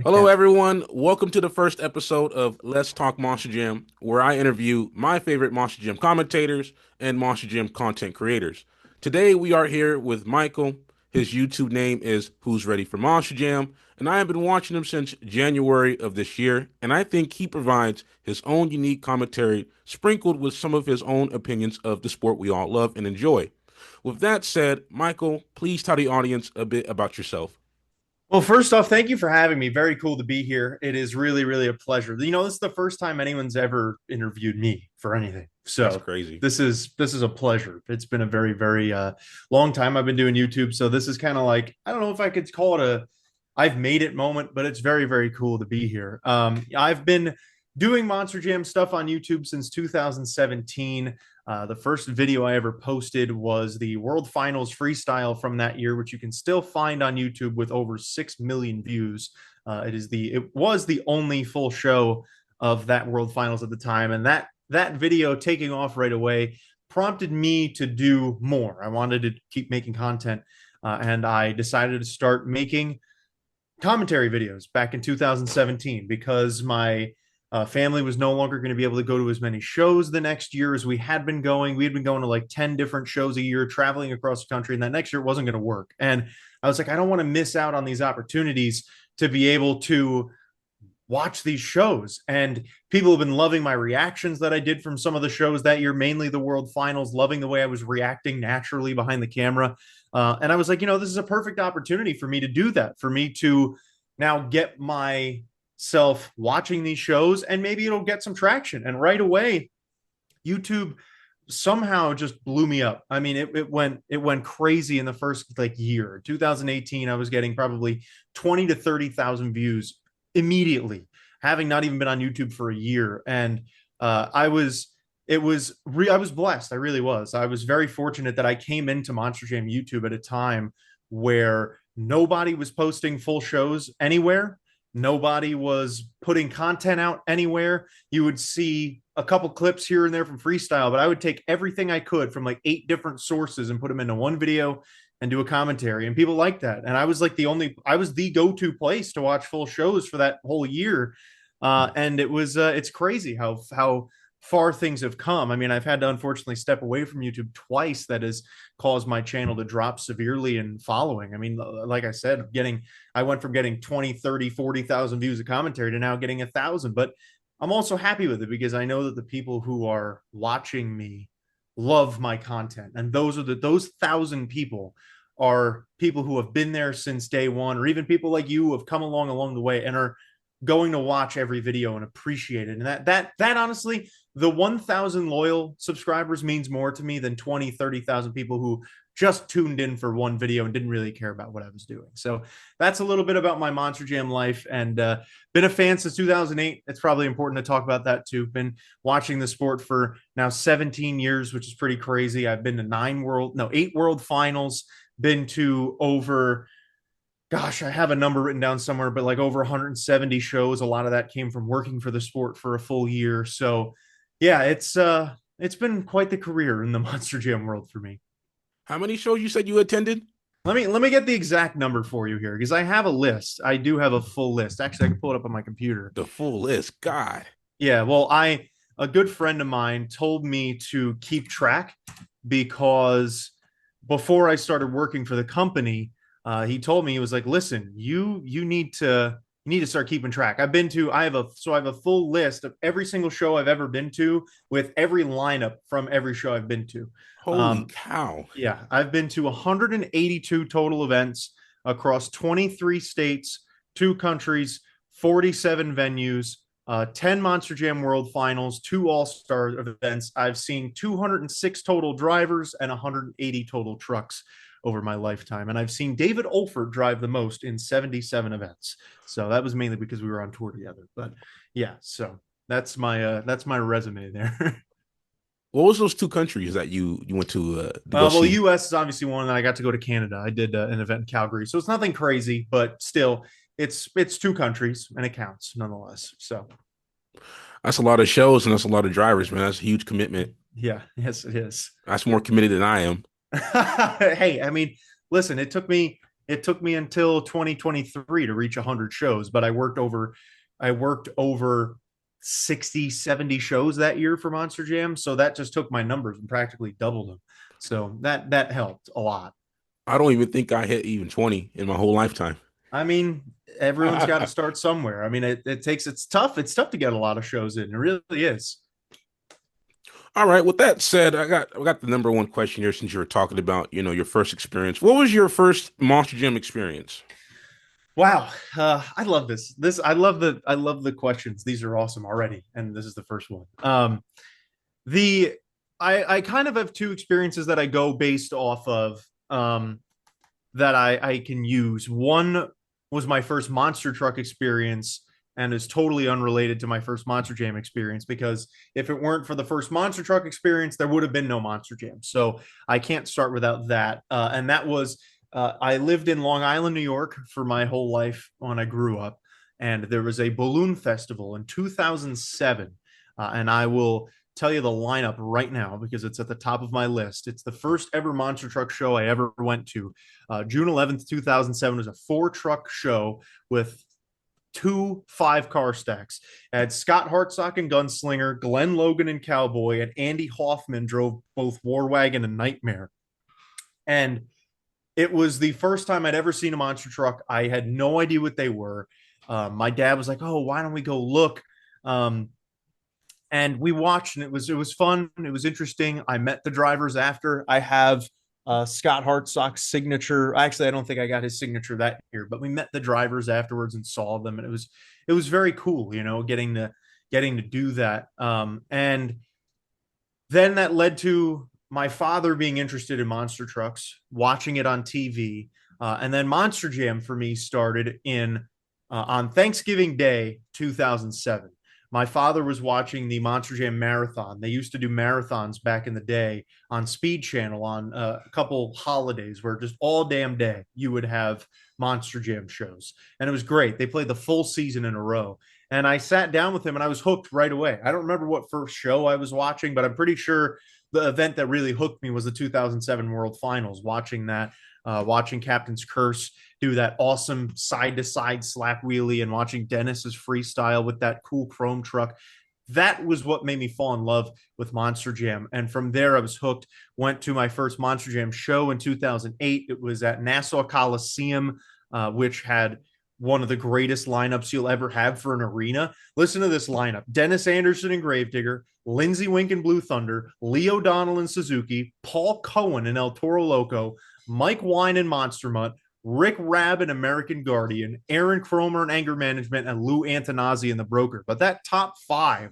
Hello, Okay. everyone. Welcome to the first episode of Let's Talk Monster Jam, where I interview my favorite Monster Jam commentators and Monster Jam content creators. Today, we are here with Michael. His YouTube name is Who's Ready for Monster Jam, and I have been watching him since January of this year, and I think he provides his own unique commentary sprinkled with some of his own opinions of the sport we all love and enjoy. With that said, Michael, please tell the audience a bit about yourself. Well, first off, thank you for having me. Very cool to be here. It is really, really a pleasure. This is the first time anyone's ever interviewed me for anything. That's So crazy. this is a pleasure. It's been a very, very long time I've been doing YouTube. So this is kind of like, I don't know if I could call it a I've made it moment, but it's very, very cool to be here. I've been doing Monster Jam stuff on YouTube since 2017. The first video I ever posted was the World Finals freestyle from that year, which you can still find on YouTube with over 6 million views. It was the only full show of that World Finals at the time, and that video taking off right away prompted me to do more. I wanted to keep making content, and I decided to start making commentary videos back in 2017 because my family was no longer going to be able to go to as many shows the next year as we had been going. We had been going to like 10 different shows a year, traveling across the country, and that next year it wasn't going to work. And I was like, I don't want to miss out on these opportunities to be able to watch these shows. And people have been loving my reactions that I did from some of the shows that year, mainly the World Finals, loving the way I was reacting naturally behind the camera. And I was like, this is a perfect opportunity for me to do that, for me to now get myself watching these shows, and maybe it'll get some traction. And right away, YouTube somehow just blew me up. I mean, it went crazy in the first like year. 2018, I was getting probably 20 to 30,000 views immediately, having not even been on YouTube for a year. And I was I was blessed. I really was. I was very fortunate that I came into Monster Jam YouTube at a time where nobody was posting full shows anywhere. Nobody was putting content out anywhere. You would see a couple clips here and there from freestyle, but I would take everything I could from like 8 different sources and put them into one video and do a commentary. And people liked that. And I was like I was the go-to place to watch full shows for that whole year. And it's crazy how far things have come. I mean, I've had to unfortunately step away from YouTube twice. That has caused my channel to drop severely in following. I mean, like I said, I went from getting 20, 30, 40,000 views of commentary to now getting 1,000. But I'm also happy with it because I know that the people who are watching me love my content. And those 1,000 people are people who have been there since day one, or even people like you who have come along the way and are going to watch every video and appreciate it. And that honestly, the 1,000 loyal subscribers means more to me than 20, 30,000 people who just tuned in for one video and didn't really care about what I was doing. So that's a little bit about my Monster Jam life, and been a fan since 2008. It's probably important to talk about that too. Been watching the sport for now 17 years, which is pretty crazy. I've been to 8 world finals, been to over, gosh, I have a number written down somewhere, but like over 170 shows. A lot of that came from working for the sport for a full year. So yeah, it's been quite the career in the Monster Jam world for me. How many shows you said you attended? Let me get the exact number for you here because I have a list. I do have a full list. Actually, I can pull it up on my computer. The full list. God. Yeah, well, I a good friend of mine told me to keep track because before I started working for the company, he told me, he was like, "Listen, you need to start keeping track." I have a full list of every single show I've ever been to with every lineup from every show I've been to. Holy Um, cow. yeah, I've been to 182 total events across 23 states, 2 countries, 47 venues, 10 Monster Jam World Finals, 2 All-Star events. I've seen 206 total drivers and 180 total trucks over my lifetime. And I've seen David Olford drive the most in 77 events. So that was mainly because we were on tour together. But yeah, so that's my resume there. What was those two countries that you went to go Well, see? U.S. is obviously one that I got to go to Canada. I did an event in Calgary, so it's nothing crazy, but still, it's 2 countries and it counts nonetheless. So That's a lot of shows and that's a lot of drivers, man. That's a huge commitment. yeah, yes, it is. That's more committed than I am. Hey, I mean, listen, it took me It took me until 2023 to reach 100 shows, but I worked over 60, 70 shows that year for Monster Jam. So that just took my numbers and practically doubled them. So that helped a lot. I don't even think I hit even 20 in my whole lifetime. I mean, everyone's got to start somewhere. I mean, it's tough to get a lot of shows in. It really is. All right. With that said, I got the number one question here since you were talking about, your first experience. What was your first Monster Jam experience? Wow, I love this. I love the questions. These are awesome already, and this is the first one. The I kind of have two experiences that I go based off of. That I can use. One was my first monster truck experience and is totally unrelated to my first Monster Jam experience because if it weren't for the first monster truck experience, there would have been no Monster Jam. So I can't start without that. And that was I lived in Long Island, New York for my whole life when I grew up. And there was a balloon festival in 2007. And I will tell you the lineup right now because it's at the top of my list. It's the first ever monster truck show I ever went to. June 11th, 2007 was a 4 truck show with 2 5-car stacks. It had Scott Hartsock and Gunslinger, Glenn Logan and Cowboy, and Andy Hoffman drove both War Wagon and Nightmare. And it was the first time I'd ever seen a monster truck. I had no idea what they were. My dad was like, "Oh, why don't we go look?" Um, and we watched, and it was fun. It was interesting. I met the drivers after. I have Scott Hartsock's signature. Actually, I don't think I got his signature that year, but we met the drivers afterwards and saw them, and it was very cool, getting to do that. And then that led to my father being interested in monster trucks, watching it on TV, and then Monster Jam for me started in on Thanksgiving Day 2007. My father was watching the Monster Jam marathon. They used to do marathons back in the day on Speed Channel on a couple holidays where just all damn day you would have Monster Jam shows. And it was great. They played the full season in a row. And I sat down with him and I was hooked right away. I don't remember what first show I was watching, but I'm pretty sure the event that really hooked me was the 2007 World Finals, watching that, watching Captain's Curse do that awesome side to side slap wheelie and watching Dennis's freestyle with that cool chrome truck. That was what made me fall in love with Monster Jam. And from there, I was hooked. Went to my first Monster Jam show in 2008. It was at Nassau Coliseum, which had one of the greatest lineups you'll ever have for an arena. Listen to this lineup: Dennis Anderson and Gravedigger, Lindsey Wink and Blue Thunder, Lee O'Donnell and Suzuki, Paul Cohen and El Toro Loco, Mike Wine and Monster Mutt, Rick Rabb and American Guardian, Aaron Cromer and Anger Management, and Lou Antonazzi and the Broker. But that top five,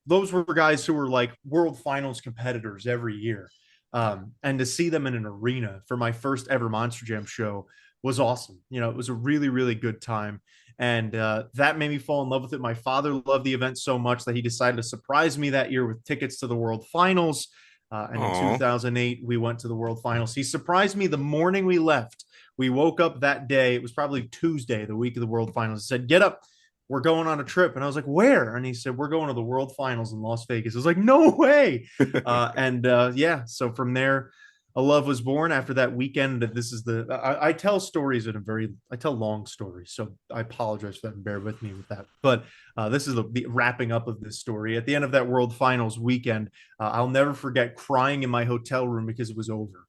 those were guys who were like world finals competitors every year. And to see them in an arena for my first ever Monster Jam show was awesome. It was a really, really good time. And that made me fall in love with it. My father loved the event so much that he decided to surprise me that year with tickets to the World Finals. And in Oh, 2008, we went to the World Finals. He surprised me the morning we left. We woke up that day. It was probably Tuesday, the week of the World Finals. He said, "Get up. We're going on a trip." And I was like, "Where?" And he said, "We're going to the World Finals in Las Vegas." I was like, "No way." And yeah, so from there, a love was born after that weekend. This is I tell stories I tell long stories. So I apologize for that and bear with me with that. But this is the wrapping up of this story. At the end of that World Finals weekend, I'll never forget crying in my hotel room because it was over.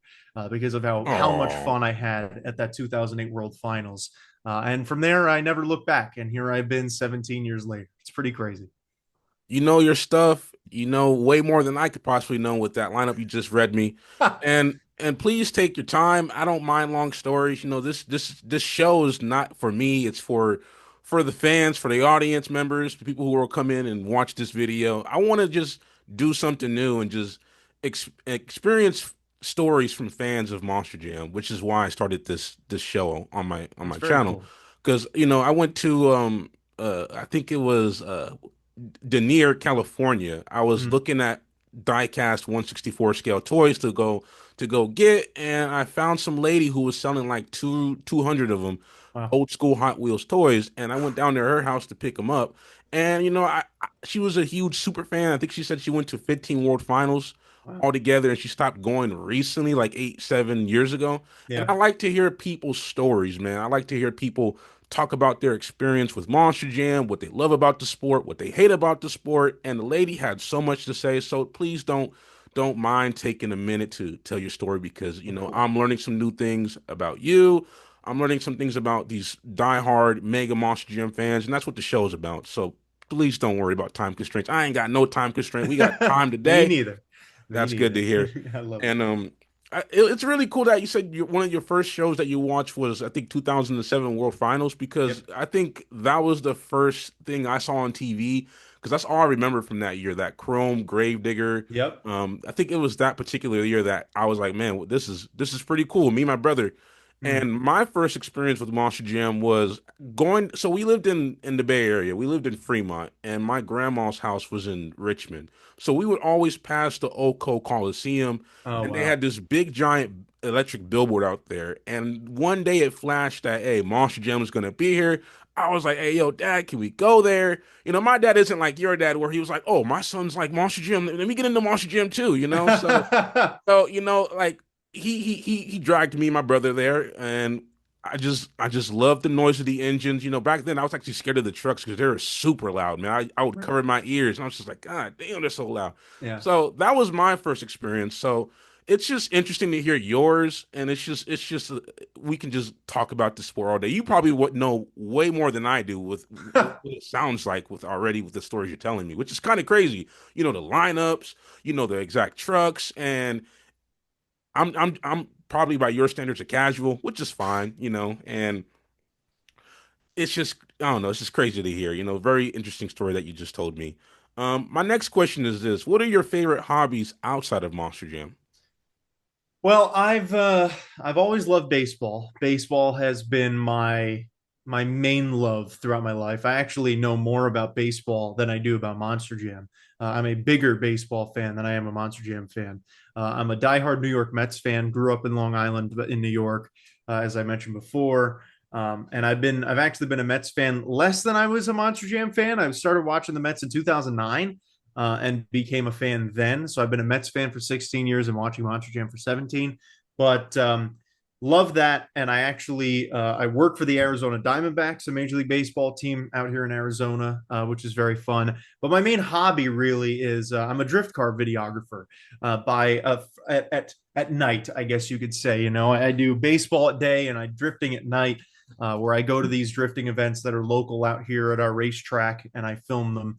Because of how much oh. fun I had at that 2008 World Finals. And from there, I never looked back. And here I've been 17 years later. It's pretty crazy. You know your stuff. You know way more than I could possibly know with that lineup you just read me. And please take your time. I don't mind long stories. This show is not for me. It's for the fans, for the audience members, the people who will come in and watch this video. I want to just do something new and just experience stories from fans of Monster Jam, which is why I started this show on my on That's my very channel. cool. Because I went to I think it was Denier, California. I was Mm, looking at diecast 164 scale toys to go get, and I found some lady who was selling like 200 of them, wow. old school Hot Wheels toys, and I went down to her house to pick them up. And she was a huge super fan. I think she said she went to 15 World Finals Wow. altogether, and she stopped going recently, like 8, 7 years ago. And Yeah. I like to hear people's stories, man. I like to hear people talk about their experience with Monster Jam, what they love about the sport, what they hate about the sport. And the lady had so much to say. So please don't mind taking a minute to tell your story because Of course. I'm learning some new things about you. I'm learning some things about these diehard mega Monster Jam fans, and that's what the show's about. So please don't worry about time constraints. I ain't got no time constraint. We got time Me today. neither. Me That's good to neither. hear. I love it. And it's really cool that you said one of your first shows that you watched was, I think, 2007 World Finals, because Yep. I think that was the first thing I saw on TV, because that's all I remember from that year, that Chrome Gravedigger. Yep. I think it was that particular year that I was like, man, well, this is pretty cool. Me and my brother. Mm. And my first experience with Monster Jam was going. So we lived in the Bay Area. We lived in Fremont, and my grandma's house was in Richmond. So we would always pass the Oco Coliseum, Oh and they wow. had this big giant electric billboard out there. And one day it flashed that, hey, Monster Jam is gonna be here. I was like, hey, yo, Dad, can we go there? My dad isn't like your dad, where he was like, oh, my son's like Monster Jam. Let me get into Monster Jam too, So, like he dragged me and my brother there, and I just loved the noise of the engines. Back then I was actually scared of the trucks because they were super loud, man. I would cover my ears, and I was just like, God damn, they're so loud. Yeah. So that was my first experience. So it's just interesting to hear yours, and it's just we can just talk about the sport all day. You probably would know way more than I do with what it sounds like with the stories you're telling me, which is kind of crazy. The lineups, the exact trucks, and I'm probably by your standards a casual, which is fine. And it's just I don't know, it's just crazy to hear. Very interesting story that you just told me. My next question is this: what are your favorite hobbies outside of Monster Jam? Well, I've always loved baseball. Baseball has been my main love throughout my life. I actually know more about baseball than I do about Monster Jam. I'm a bigger baseball fan than I am a Monster Jam fan. I'm a diehard New York Mets fan. Grew up in Long Island, but in New York, as I mentioned before. And I've actually been a Mets fan less than I was a Monster Jam fan. I started watching the Mets in 2009 and became a fan then. So I've been a Mets fan for 16 years and watching Monster Jam for 17. But love that, and I work for the Arizona Diamondbacks, a Major League Baseball team out here in Arizona, which is very fun. But my main hobby really is I'm a drift car videographer. By at night, I guess you could say. I do baseball at day and I drifting at night. Where I go to these drifting events that are local out here at our racetrack, and I film them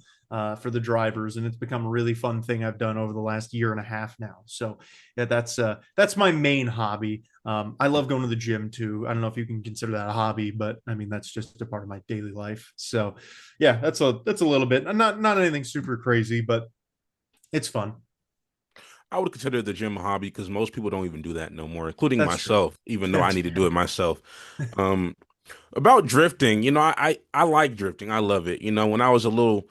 for the drivers, and it's become a really fun thing I've done over the last year and a half now. So yeah, that's my main hobby. I love going to the gym too. I don't know if you can consider that a hobby, but I mean that's just a part of my daily life. So yeah, that's a little bit not anything super crazy, but it's fun. I would consider the gym a hobby because most people don't even do that no more, including That's true. myself, even though I That's need to do it myself. Um, About drifting, I like drifting. I love it. When I was a little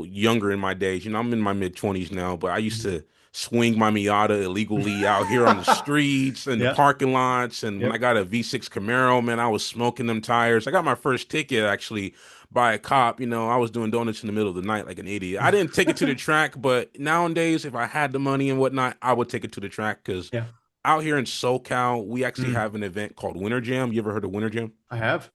younger in my days, I'm in my mid 20s now, but I used to swing my Miata illegally out here on the streets and the yeah. parking lots. And when I Yep. got a V6 Camaro, man, I was smoking them tires. I got my first ticket actually by a cop. I was doing donuts in the middle of the night like an idiot. I didn't take it to the track, but nowadays, if I had the money and whatnot, I would take it to the track because Yeah. out here in SoCal, we actually Mm, have an event called Winter Jam. You ever heard of Winter Jam? I have.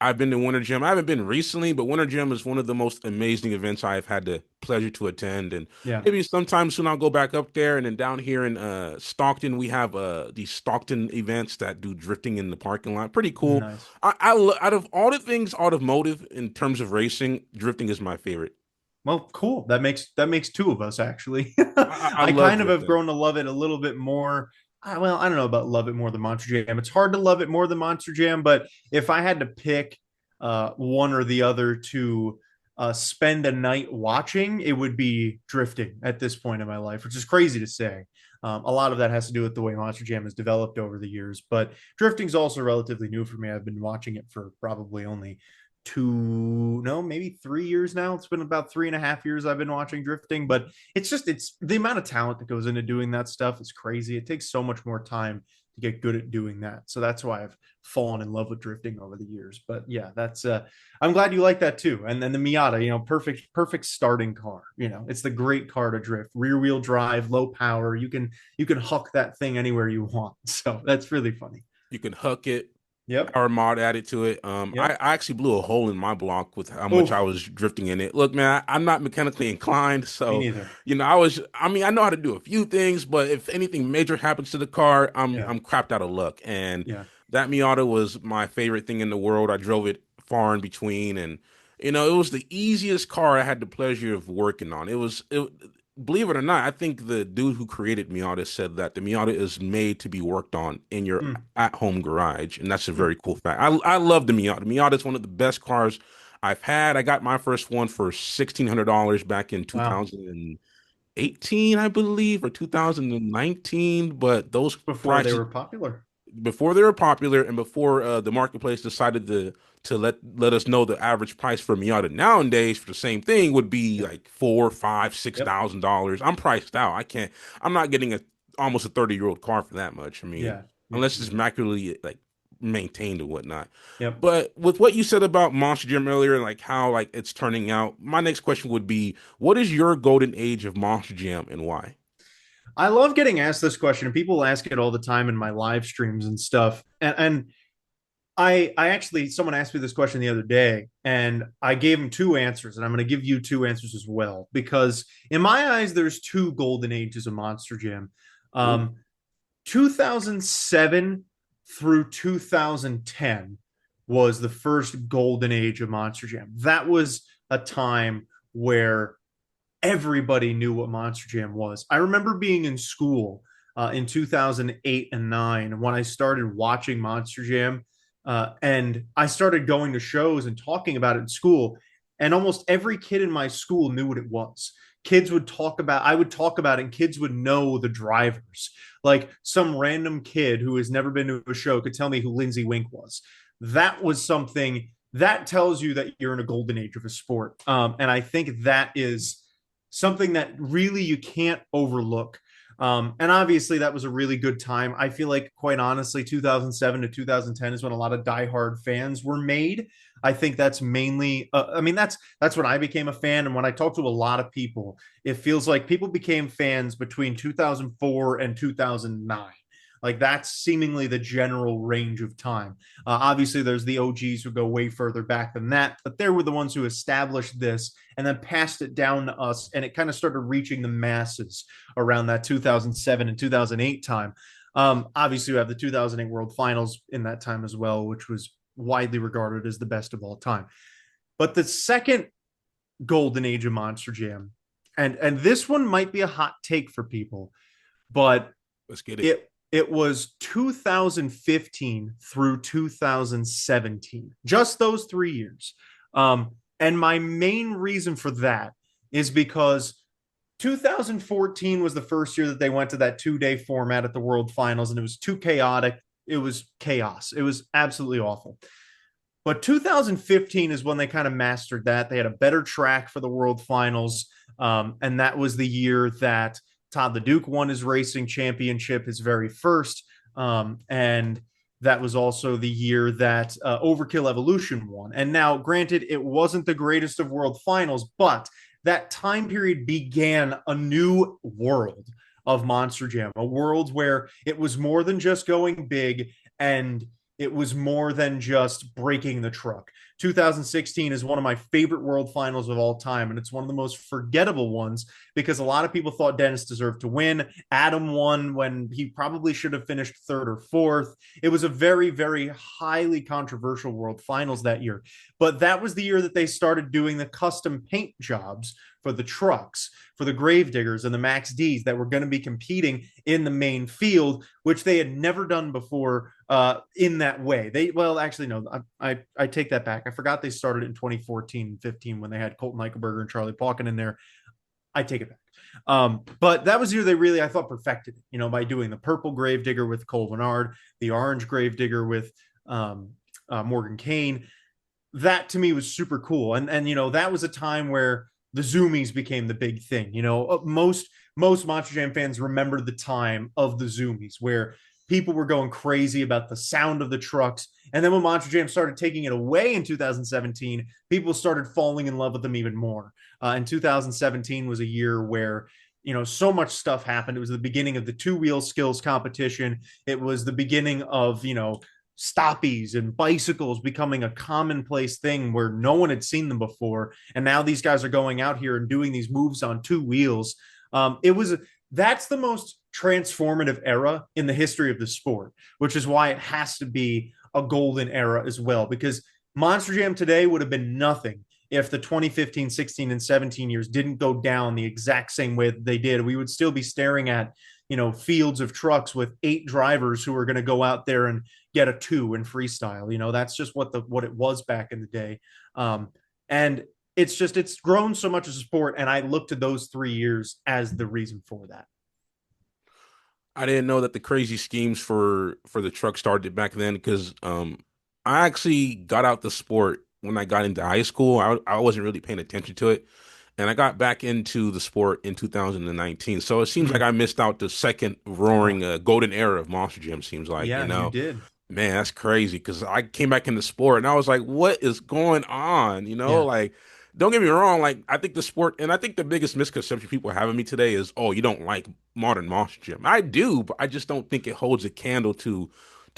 I've been to Winter Gym. I haven't been recently, but Winter Gym is one of the most amazing events I've had the pleasure to attend. And Yeah. maybe sometime soon I'll go back up there. And then down here in Stockton, we have these Stockton events that do drifting in the parking lot. Pretty cool. Nice. Out of all the things automotive in terms of racing, drifting is my favorite. Well, cool. That makes two of us actually. I I love kind of have drifting. grown to love it a little bit more. Well, I don't know about love it more than Monster Jam. It's hard to love it more than Monster Jam, but if I had to pick one or the other to spend a night watching, it would be drifting at this point in my life, which is crazy to say. A lot of that has to do with the way Monster Jam has developed over the years, but drifting is also relatively new for me. I've been watching it for probably only two, no, maybe 3 years now. It's been about 3.5 years I've been watching drifting, but it's the amount of talent that goes into doing that stuff is crazy. It takes so much more time get good at doing that. So that's why I've fallen in love with drifting over the years. But yeah, that's I'm glad you like that too. And then the Miata, perfect starting car. It's the great car to drift. Rear wheel drive, low power. You can huck that thing anywhere you want. So that's really funny. You can huck it, Yep. power mod added to it. I, Yep. I actually blew a hole in my block with how much I Oh, was drifting in it. Look, man, I'm not mechanically inclined, me so neither. I know how to do a few things, but if anything major happens to the car, I'm Yeah. I'm crapped out of luck. And Yeah. that Miata was my favorite thing in the world. I drove it far in between, and it was the easiest car I had the pleasure of working on. Believe it or not, I think the dude who created Miata said that the Miata is made to be worked on in your Mm, at-home garage, and that's a mm. very cool fact. I love the Miata. The Miata is one of the best cars I've had. I got my first one for $1,600 back in Wow. 2018, I believe, or 2019. But those Before they prices were popular. before they were popular and before the marketplace decided to let us know the average price for Miata nowadays for the same thing would be Yeah. like four, five, six Yep. thousand dollars. I'm priced out. I can't. I'm not getting a almost a 30-year-old car for that much. I mean, Yeah. Yeah. unless it's immaculately like maintained and whatnot. Yep. But with what you said about Monster Jam earlier, like how like it's turning out, my next question would be, what is your golden age of Monster Jam and why? I love getting asked this question, and people ask it all the time in my live streams and stuff. And I actually, someone asked me this question the other day, and I gave them two answers, and I'm going to give you two answers as well, because in my eyes, there's two golden ages of Monster Jam. Ooh, Um, 2007 through 2010 was the first golden age of Monster Jam. That was a time where everybody knew what Monster Jam was. I remember being in school in 2008 and 9 when I started watching Monster Jam, and I started going to shows and talking about it in school. And almost every kid in my school knew what it was. I would talk about it, and kids would know the drivers. Like some random kid who has never been to a show could tell me who Lindsay Wink was. That was something that tells you that you're in a golden age of a sport. And I think that is something that really you can't overlook. And obviously, that was a really good time. I feel like, quite honestly, 2007 to 2010 is when a lot of diehard fans were made. I think that's mainly, I mean, that's when I became a fan. And when I talk to a lot of people, it feels like people became fans between 2004 and 2009. Like that's seemingly the general range of time. Obviously, there's the OGs who go way further back than that, but they were the ones who established this and then passed it down to us, and it kind of started reaching the masses around that 2007 and 2008 time. Obviously, we have the 2008 World Finals in that time as well, which was widely regarded as the best of all time. But the second golden age of Monster Jam, and this one might be a hot take for people, but let's get it. it was 2015 through 2017, just those 3 years. And my main reason for that is because 2014 was the first year that they went to that 2 day format at the World Finals, and it was too chaotic. It was chaos. It was absolutely awful. But 2015 is when they kind of mastered that. They had a better track for the World Finals. And that was the year that Todd the Duke won his racing championship, his very first. And that was also the year that Overkill Evolution won. And now, granted, it wasn't the greatest of World Finals, but that time period began a new world of Monster Jam, a world where it was more than just going big, and it was more than just breaking the truck. 2016 is one of my favorite World Finals of all time, and it's one of the most forgettable ones because a lot of people thought Dennis deserved to win. Adam won when he probably should have finished third or fourth. It was a very, very highly controversial World Finals that year. But that was the year that they started doing the custom paint jobs for the trucks, for the Gravediggers and the Max D's that were going to be competing in the main field, which they had never done before in that way. Actually, no, I take that back. I forgot they started in 2014 and 15 when they had Colton Eichelberger and Charlie Pauken in there. I take it back. But that was the year they really, I thought, perfected it, by doing the purple Gravedigger with Cole Bernard, the orange Gravedigger with Morgan Kane. That to me was super cool. And that was a time where the Zoomies became the big thing. Most Monster Jam fans remember the time of the Zoomies where People were going crazy about the sound of the trucks. And then when Monster Jam started taking it away in 2017, people started falling in love with them even more. And 2017 was a year where so much stuff happened. It was the beginning of the two-wheel skills competition. It was the beginning of stoppies and bicycles becoming a commonplace thing where no one had seen them before, and now these guys are going out here and doing these moves on two wheels. It was That's the most transformative era in the history of the sport, which is why it has to be a golden era as well, because Monster Jam today would have been nothing if the 2015, 16, and 17 years didn't go down the exact same way that they did. We would still be staring at fields of trucks with 8 drivers who are going to go out there and get a 2 in freestyle. That's just what it was back in the day. And it's grown so much as a sport, and I look to those 3 years as the reason for that. I didn't know that the crazy schemes for the truck started back then because I actually got out the sport when I got into high school. I wasn't really paying attention to it, and I got back into the sport in 2019. So it seems like Mm. I missed out the second Oh, roaring golden era of Monster Jam. Seems like, yeah, you did. man, that's crazy because I came back in the sport and I was like, what is going on? Yeah. Like, don't get me wrong. Like, I think the sport, and I think the biggest misconception people have of me today is, oh, you don't like modern Monster Gym. I do, but I just don't think it holds a candle to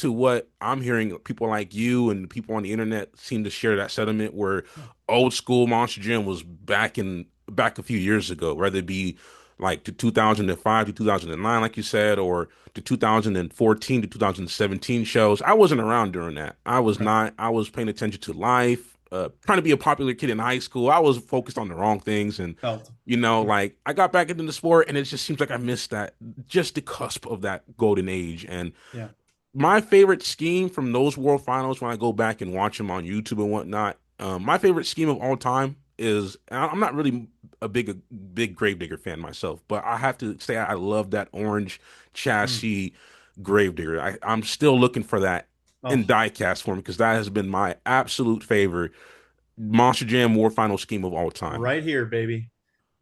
what I'm hearing. People like you and people on the internet seem to share that sentiment where old school Monster Gym was back a few years ago, whether it be like to 2005 to 2009, like you said, or to 2014 to 2017 shows. I wasn't around during that. I was Right. not. I was paying attention to life, trying to be a popular kid in high school. I was focused on the wrong things. And, Felt. Right. like I got back into the sport and it just seems like I missed that, just the cusp of that golden age. And Yeah. my favorite scheme from those World Finals, when I go back and watch them on YouTube and whatnot, my favorite scheme of all time is, and I'm not really a big Gravedigger fan myself, but I have to say I love that orange Mm. chassis Gravedigger. I'm still looking for that in Oh, diecast form because that has been my absolute favorite Monster Jam War Final scheme of all time. right here, baby.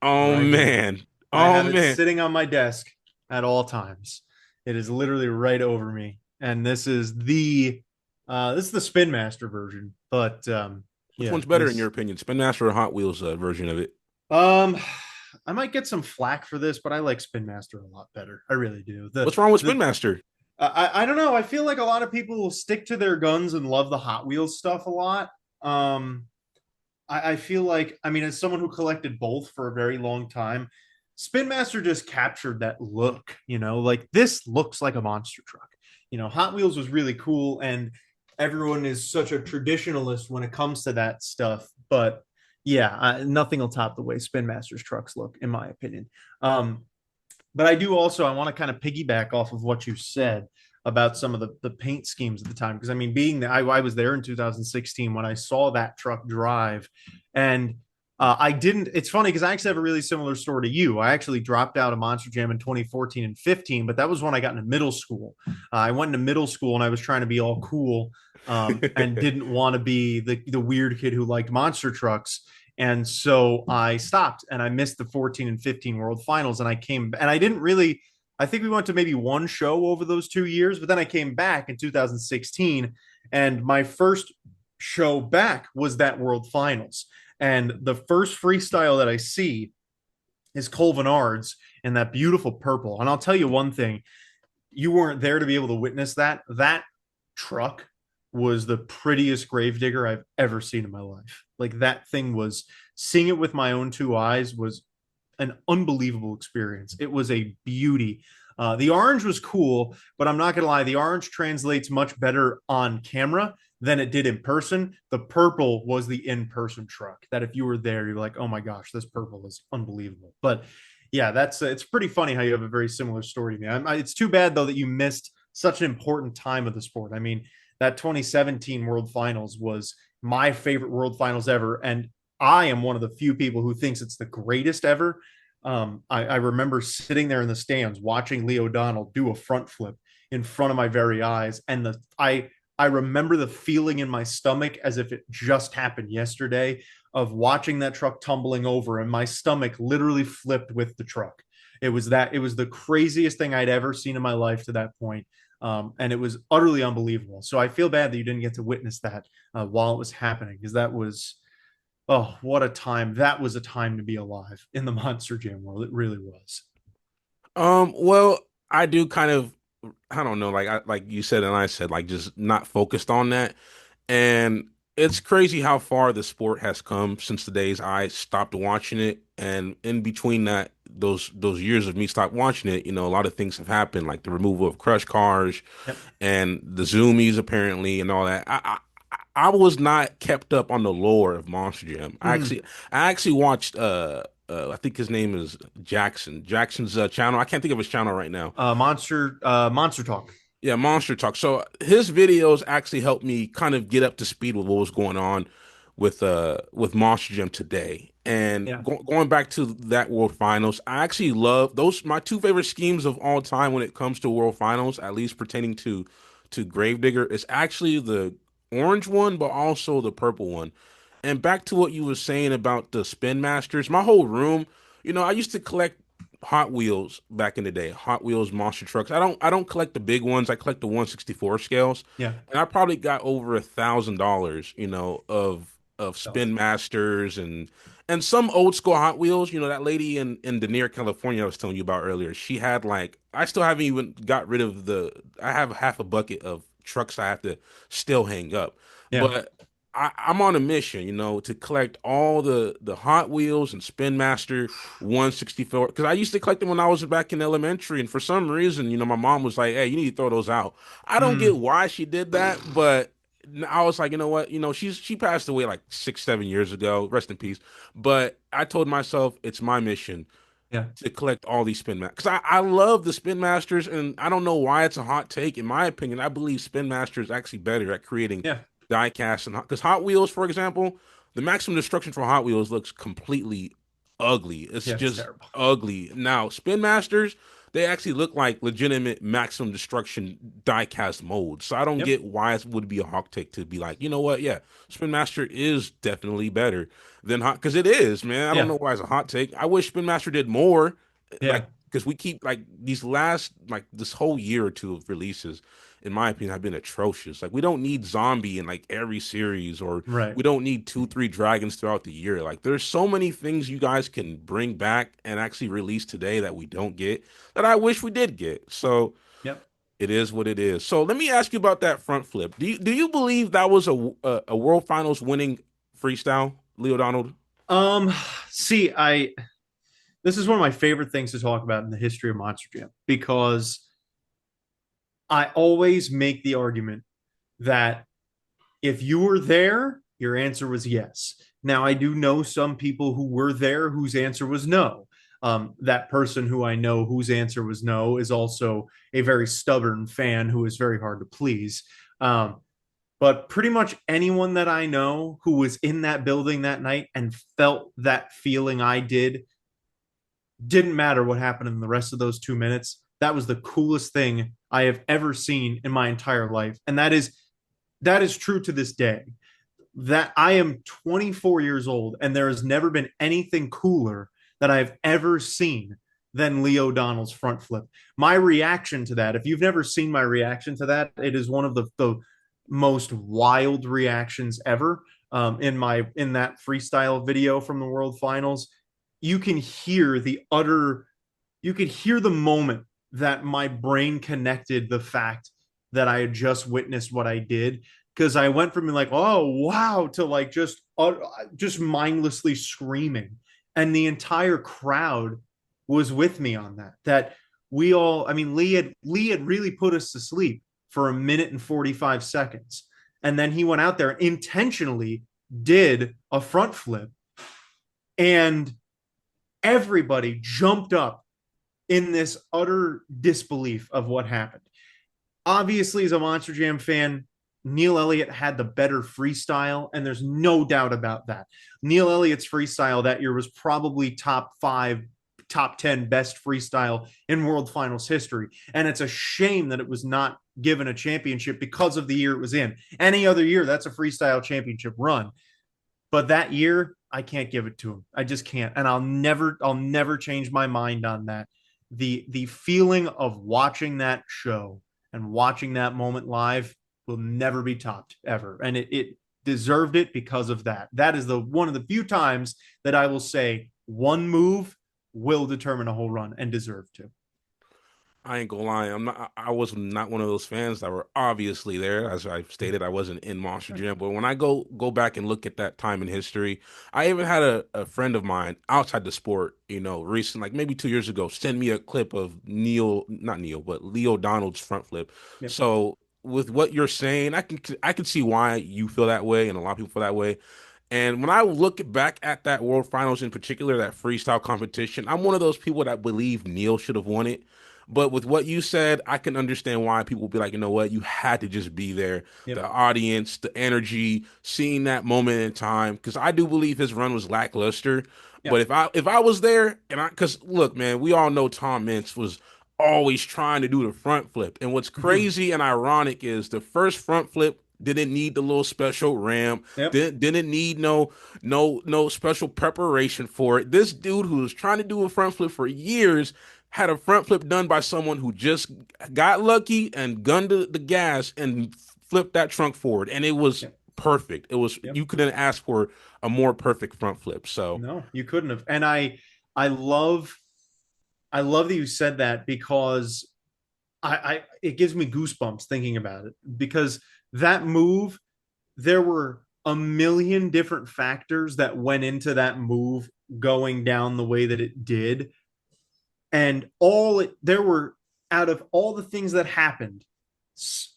Oh Right here. man, I oh have it man. sitting on my desk at all times. It is literally right over me. And this is the Spin Master version. But Which yeah, one's better in your this opinion, Spin Master or Hot Wheels version of it? um I might get some flack for this, but I like Spin Master a lot better. I really do. What's wrong with Spin The Master? I don't know. I feel like a lot of people will stick to their guns and love the Hot Wheels stuff a lot. Um, I feel like, I mean, as someone who collected both for a very long time, Spin Master just captured that look. Like this looks like a monster truck. Hot Wheels was really cool, and everyone is such a traditionalist when it comes to that stuff. But yeah, nothing will top the way Spin Master's trucks look, in my opinion. Um, but I want to kind of piggyback off of what you said about some of the paint schemes at the time. Because I mean, I was there in 2016 when I saw that truck drive, and I didn't. It's funny because I actually have a really similar story to you. I actually dropped out of Monster Jam in 2014 and 15, but that was when I got into middle school. I went into middle school and I was trying to be all cool, and didn't want to be the weird kid who liked monster trucks. And so I stopped and I missed the 14 and 15 World Finals. And I came and I didn't really, I think we went to maybe one show over those 2 years, but then I came back in 2016. And my first show back was that World Finals. And the first freestyle that I see is Colvinard's in that beautiful purple. And I'll tell you one thing, you weren't there to be able to witness that. That truck was the prettiest gravedigger I've ever seen in my life. Like that thing was, seeing it with my own 2 eyes was an unbelievable experience. It was a beauty. The orange was cool, but I'm not gonna lie, the orange translates much better on camera than it did in person. The purple was the in-person truck that if you were there, you're like, oh my gosh, this purple is unbelievable. But yeah, that's it's pretty funny how you have a very similar story to me. It's too bad though that you missed such an important time of the sport. I mean, that 2017 World Finals was my favorite World Finals ever, and I am one of the few people who thinks it's the greatest ever. I remember sitting there in the stands watching Lee O'Donnell do a front flip in front of my very eyes, and I remember the feeling in my stomach as if it just happened yesterday of watching that truck tumbling over, and my stomach literally flipped with the truck. It was the craziest thing I'd ever seen in my life to that point. And it was utterly unbelievable. So I feel bad that you didn't get to witness that while it was happening, because that was, oh, what a time. That was a time to be alive in the Monster Jam world. It really was. Well, I do kind of, I don't know, like you said and I said, like just not focused on that. And it's crazy how far the sport has come since the days I stopped watching it. And in between that, those years of me stopped watching it, a lot of things have happened, like the removal of crush cars Yep. and the zoomies apparently and all that. I was not kept up on the lore of Monster Jam. Mm. I actually watched I think his name is Jackson. Jackson's channel. I can't think of his channel right now. Monster Talk. Yeah, Monster Talk. So his videos actually helped me kind of get up to speed with what was going on with Monster Jam today. And Yeah. going back to that World Finals, I actually love those. My two favorite schemes of all time when it comes to World Finals, at least pertaining to Gravedigger, is actually the orange one, but also the purple one. And back to what you were saying about the Spin Masters, my whole room, I used to collect Hot Wheels back in the day. Hot Wheels monster trucks. I don't collect the big ones. I collect the 1/64 scales. Yeah. And I probably got over $1,000, of So, Spin Masters and some old school Hot Wheels. That lady in Denier, California I was telling you about earlier. She had like I still haven't even got rid of I have half a bucket of trucks I have to still hang up. yeah. But I'm on a mission, to collect all the Hot Wheels and Spin Master 1/64 because I used to collect them when I was back in elementary, and for some reason, my mom was like, "Hey, you need to throw those out." I don't get Mm. why she did that, but I was like, you know what? She passed away like 6, 7 years ago. Rest in peace. But I told myself it's my mission Yeah. to collect all these Spin Masters because I love the Spin Masters, and I don't know why it's a hot take. In my opinion, I believe Spin Master is actually better at creating Yeah. diecast and because Hot Wheels, for example, the maximum destruction for Hot Wheels looks completely ugly. It's Yeah. It's just terrible. ugly. Now, Spin Masters, they actually look like legitimate maximum destruction diecast molds. So I don't Yep. get why it would be a hawk take to be like, you know what? Yeah, Spin Master is definitely better than hot because it is, man. I don't Yeah. know why it's a hot take. I wish Spin Master did more, Yeah. like because we keep like these last like this whole year or two of releases in my opinion, have been atrocious. Like we don't need zombie in like every series, or Right. we don't need 2, 3 dragons throughout the year. Like there's so many things you guys can bring back and actually release today that we don't get that I wish we did get. So Yep. it is what it is. So let me ask you about that front flip. Do you believe that was a World Finals winning freestyle, Leo Donald? Um, See, this is one of my favorite things to talk about in the history of Monster Jam because I always make the argument that if you were there, your answer was yes. Now, I do know some people who were there whose answer was no. That person who I know whose answer was no is also a very stubborn fan who is very hard to please. Um, but pretty much anyone that I know who was in that building that night and felt that feeling I didn't matter what happened in the rest of those 2 minutes. That was the coolest thing I have ever seen in my entire life. And that is true to this day. That I am 24 years old and there has never been anything cooler that I've ever seen than Leo Donald's front flip. My reaction to that, if you've never seen my reaction to that, it is one of the most wild reactions ever. In that freestyle video from the World Finals, you can hear you could hear the moment that my brain connected the fact that I had just witnessed what I did, because I went from being like, oh wow, to like just mindlessly screaming, and the entire crowd was with me on that. That we all, I mean, Lee had really put us to sleep for a minute and 45 seconds, and then he went out there and intentionally did a front flip, and everybody jumped up in this utter disbelief of what happened. Obviously, as a Monster Jam fan, Neil Elliott had the better freestyle, and there's no doubt about that. Neil Elliott's freestyle that year was probably top five, top 10 best freestyle in World Finals history. And it's a shame that it was not given a championship because of the year it was in. Any other year, that's a freestyle championship run. But that year, I can't give it to him. I just can't. And I'll never change my mind on that. The feeling of watching that show and watching that moment live will never be topped ever. And it deserved it because of that. That is the one of the few times that I will say one move will determine a whole run and deserve to. I ain't gonna lie, I was not one of those fans that were obviously there. As I stated, I wasn't in Monster Jam. But when I go back and look at that time in history, I even had a friend of mine outside the sport, recent, like maybe 2 years ago, send me a clip of not Neil, but Leo Donald's front flip. Yep. So with what you're saying, I can see why you feel that way and a lot of people feel that way. And when I look back at that World Finals in particular, that freestyle competition, I'm one of those people that believe Neil should have won it. But with what you said, I can understand why people would be like, you know what, you had to just be there. Yep. The audience, the energy, seeing that moment in time. Because I do believe his run was lackluster. But Yep. if I was there, because look, man, we all know Tom Mintz was always trying to do the front flip. And what's crazy and ironic is the first front flip didn't need the little special ramp, Yep. didn't need no special preparation for it. This dude who was trying to do a front flip for years had a front flip done by someone who just got lucky and gunned the gas and flipped that trunk forward, and it was Yep. perfect. It was Yep. you couldn't ask for a more perfect front flip. So No, you couldn't have. And I love I love that you said that because I it gives me goosebumps thinking about it because that move, there were a million different factors that went into that move going down the way that it did. And there were, out of all the things that happened,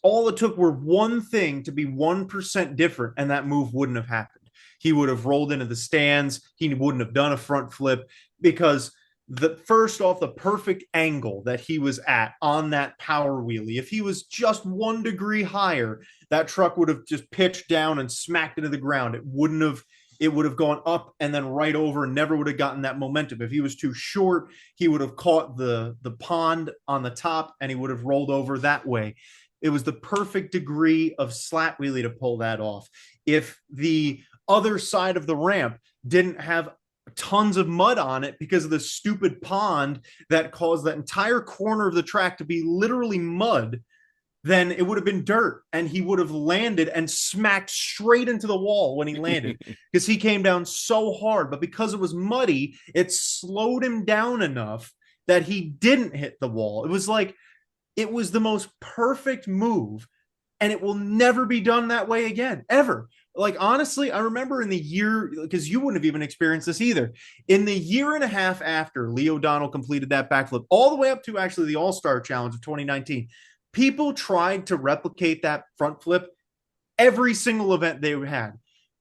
all it took were one thing to be 1% different, and that move wouldn't have happened. He would have rolled into the stands. He wouldn't have done a front flip because the first off, the perfect angle that he was at on that power wheelie, if he was just 1 degree higher, that truck would have just pitched down and smacked into the ground. It would have gone up and then right over and never would have gotten that momentum. If he was too short, he would have caught the pond on the top and he would have rolled over that way. It was the perfect degree of slat wheelie to pull that off. If the other side of the ramp didn't have tons of mud on it because of the stupid pond that caused that entire corner of the track to be literally mud, then it would have been dirt and he would have landed and smacked straight into the wall when he landed because he came down so hard. But because it was muddy, it slowed him down enough that he didn't hit the wall. It was like, it was the most perfect move and it will never be done that way again, ever. Like, honestly, I remember in the year, because you wouldn't have even experienced this either, in the year and a half after Leo O'Donnell completed that backflip, all the way up to actually the All Star Challenge of 2019, people tried to replicate that front flip every single event they had.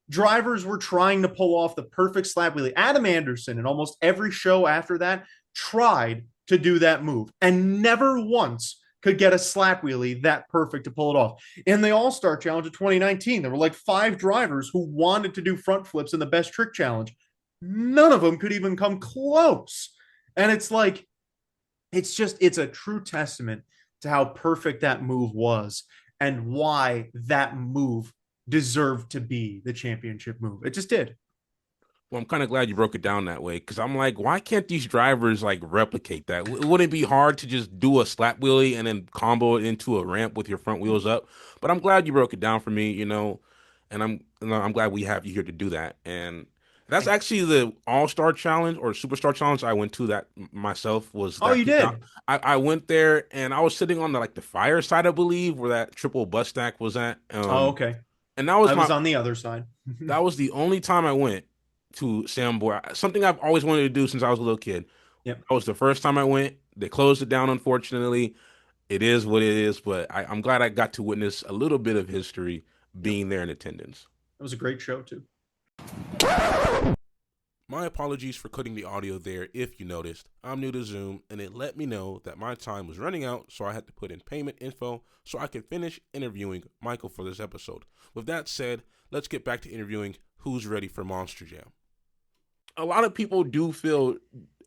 Drivers were trying to pull off the perfect slap wheelie. Adam Anderson, in almost every show after that, tried to do that move and never once could get a slap wheelie that perfect to pull it off. In the All Star Challenge of 2019, there were like 5 drivers who wanted to do front flips in the best trick challenge. None of them could even come close. And it's like, it's a true testament to how perfect that move was and why that move deserved to be the championship move. It just did. well, I'm kind of glad you broke it down that way because I'm like, why can't these drivers like replicate that? Wouldn't it be hard to just do a slap wheelie and then combo it into a ramp with your front wheels up? But I'm glad you broke it down for me, and I'm glad we have you here to do that. And that's actually the All-Star Challenge or Superstar Challenge I went to that myself was Oh, that you did? I went there and I was sitting on the fire side, I believe, where that triple bus stack was at. Oh, okay. And that I was was on the other side. the only time I went to Samboy. Something I've always wanted to do since I was a little kid. Yep. That was the first time I went. They closed it down, unfortunately. It is what it is, but I'm glad I got to witness a little bit of history Yep. being there in attendance. It was a great show, too. My apologies for cutting the audio there if you noticed. I'm new to Zoom and it let me know that my time was running out, so I had to put in payment info so I could finish interviewing Michael for this episode. With that said, let's get back to interviewing who's ready for Monster Jam. A lot of people do feel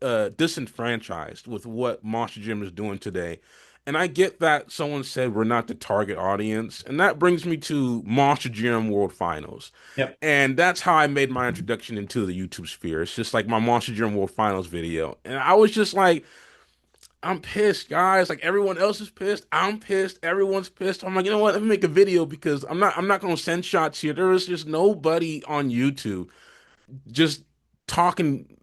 disenfranchised with what Monster Jam is doing today. And I get that someone said we're not the target audience. And that brings me to Monster Jam World Finals. Yep. And that's how I made my introduction into the YouTube sphere. It's just like my Monster Jam World Finals video. And I was just like, I'm pissed, guys. Like everyone else is pissed. I'm pissed. Everyone's pissed. I'm like, you know what? Let me make a video because I'm not gonna send shots here. There is just nobody on YouTube just talking.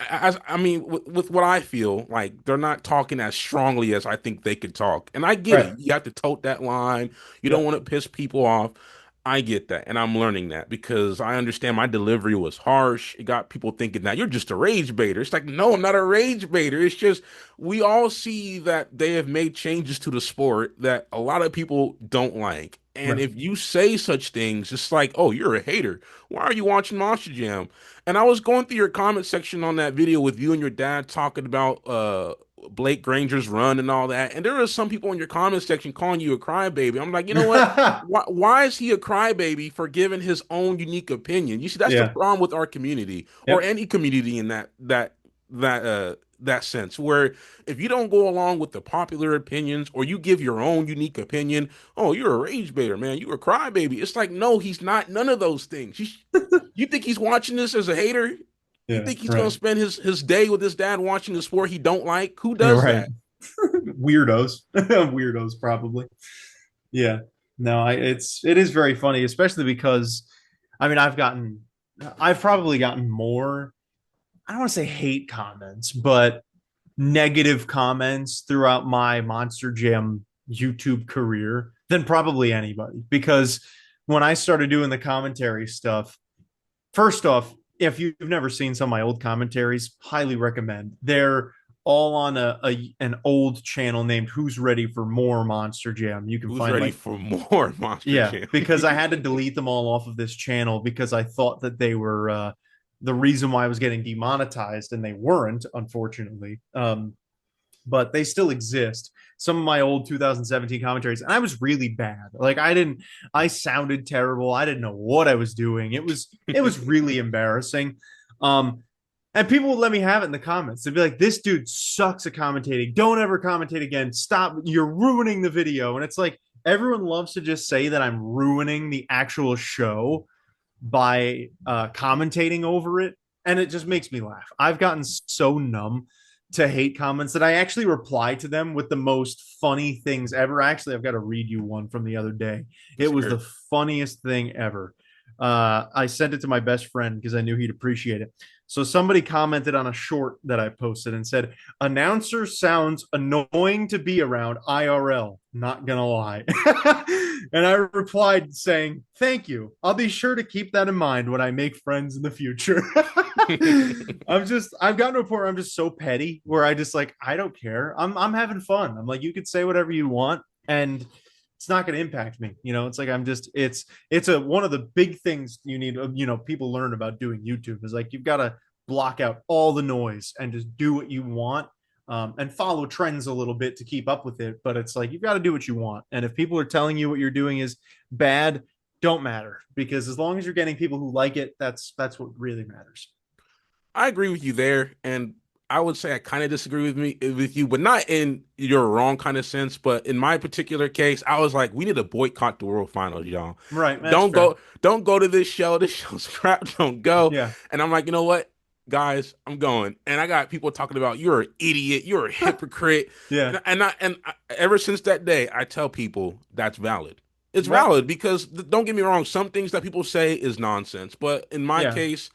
I mean, with what I feel like, they're not talking as strongly as I think they could talk. And I get Right. it. You have to tote that line. You don't Yep. want to piss people off. I get that. And I'm learning that because I understand my delivery was harsh. It got people thinking that you're just a rage baiter. It's like, no, I'm not a rage baiter. It's just we all see that they have made changes to the sport that a lot of people don't like. And Right. if you say such things, it's like, oh, you're a hater. Why are you watching Monster Jam? And I was going through your comment section on that video with you and your dad talking about Blake Granger's run and all that. And there are some people in your comment section calling you a crybaby. I'm like, you know what? Why is he a crybaby for giving his own unique opinion? You see, that's the Yeah. problem with our community or Yep. any community in that sense, where if you don't go along with the popular opinions or you give your own unique opinion, oh, you're a rage baiter, man. You're a crybaby. It's like, no, he's not none of those things. You think he's watching this as a hater? You Yeah. think he's gonna Right. spend his day with his dad watching the sport he don't like? Who Yeah. does Right. that? Weirdos. Weirdos probably. Yeah. No, it is very funny, especially because I mean I've probably gotten more, I don't want to say hate comments, but negative comments throughout my Monster Jam YouTube career than probably anybody. Because when I started doing the commentary stuff, first off, if you've never seen some of my old commentaries, highly recommend. They're all on an old channel named Who's Ready for More Monster Jam. You can Who's find ready like, for more Monster yeah, Jam? because I had to delete them all off of this channel because I thought that they were the reason why I was getting demonetized, and they weren't, unfortunately. But they still exist. Some of my old 2017 commentaries, and I was really bad. Like I sounded terrible. I didn't know what I was doing. It was really embarrassing. Um, and people would let me have it in the comments. They'd be like, "This dude sucks at commentating. Don't ever commentate again. Stop. You're ruining the video." And it's like everyone loves to just say that I'm ruining the actual show by commentating over it, and it just makes me laugh. I've gotten so numb to hate comments that I actually reply to them with the most funny things ever. Actually, I've got to read you one from the other day. It Let's was hear the it. funniest thing ever. I sent it to my best friend because I knew he'd appreciate it. So somebody commented on a short that I posted and said, "Announcer sounds annoying to be around IRL. Not gonna lie." And I replied saying, "Thank you. I'll be sure to keep that in mind when I make friends in the future." I've gotten to a point where I'm just so petty where I just like, I don't care. I'm having fun. I'm like, you could say whatever you want and it's not going to impact me. It's like it's a one of the big things you need, people learn about doing YouTube is like you've got to block out all the noise and just do what you want, and follow trends a little bit to keep up with it. But it's like you've got to do what you want. And if people are telling you what you're doing is bad, don't matter, because as long as you're getting people who like it, that's what really matters. I agree with you there, and I would say I kind of disagree with you, but not in your wrong kind of sense. But in my particular case, I was like, we need to boycott the World Finals, y'all. Right, that's fair. Don't go to this show. This show's crap. Don't go. Yeah. And I'm like, you know what, guys, I'm going. And I got people talking about you're an idiot, you're a hypocrite, Yeah. ever since that day, I tell people that's valid. It's Right. valid because don't get me wrong, some things that people say is nonsense, but in my Yeah. case.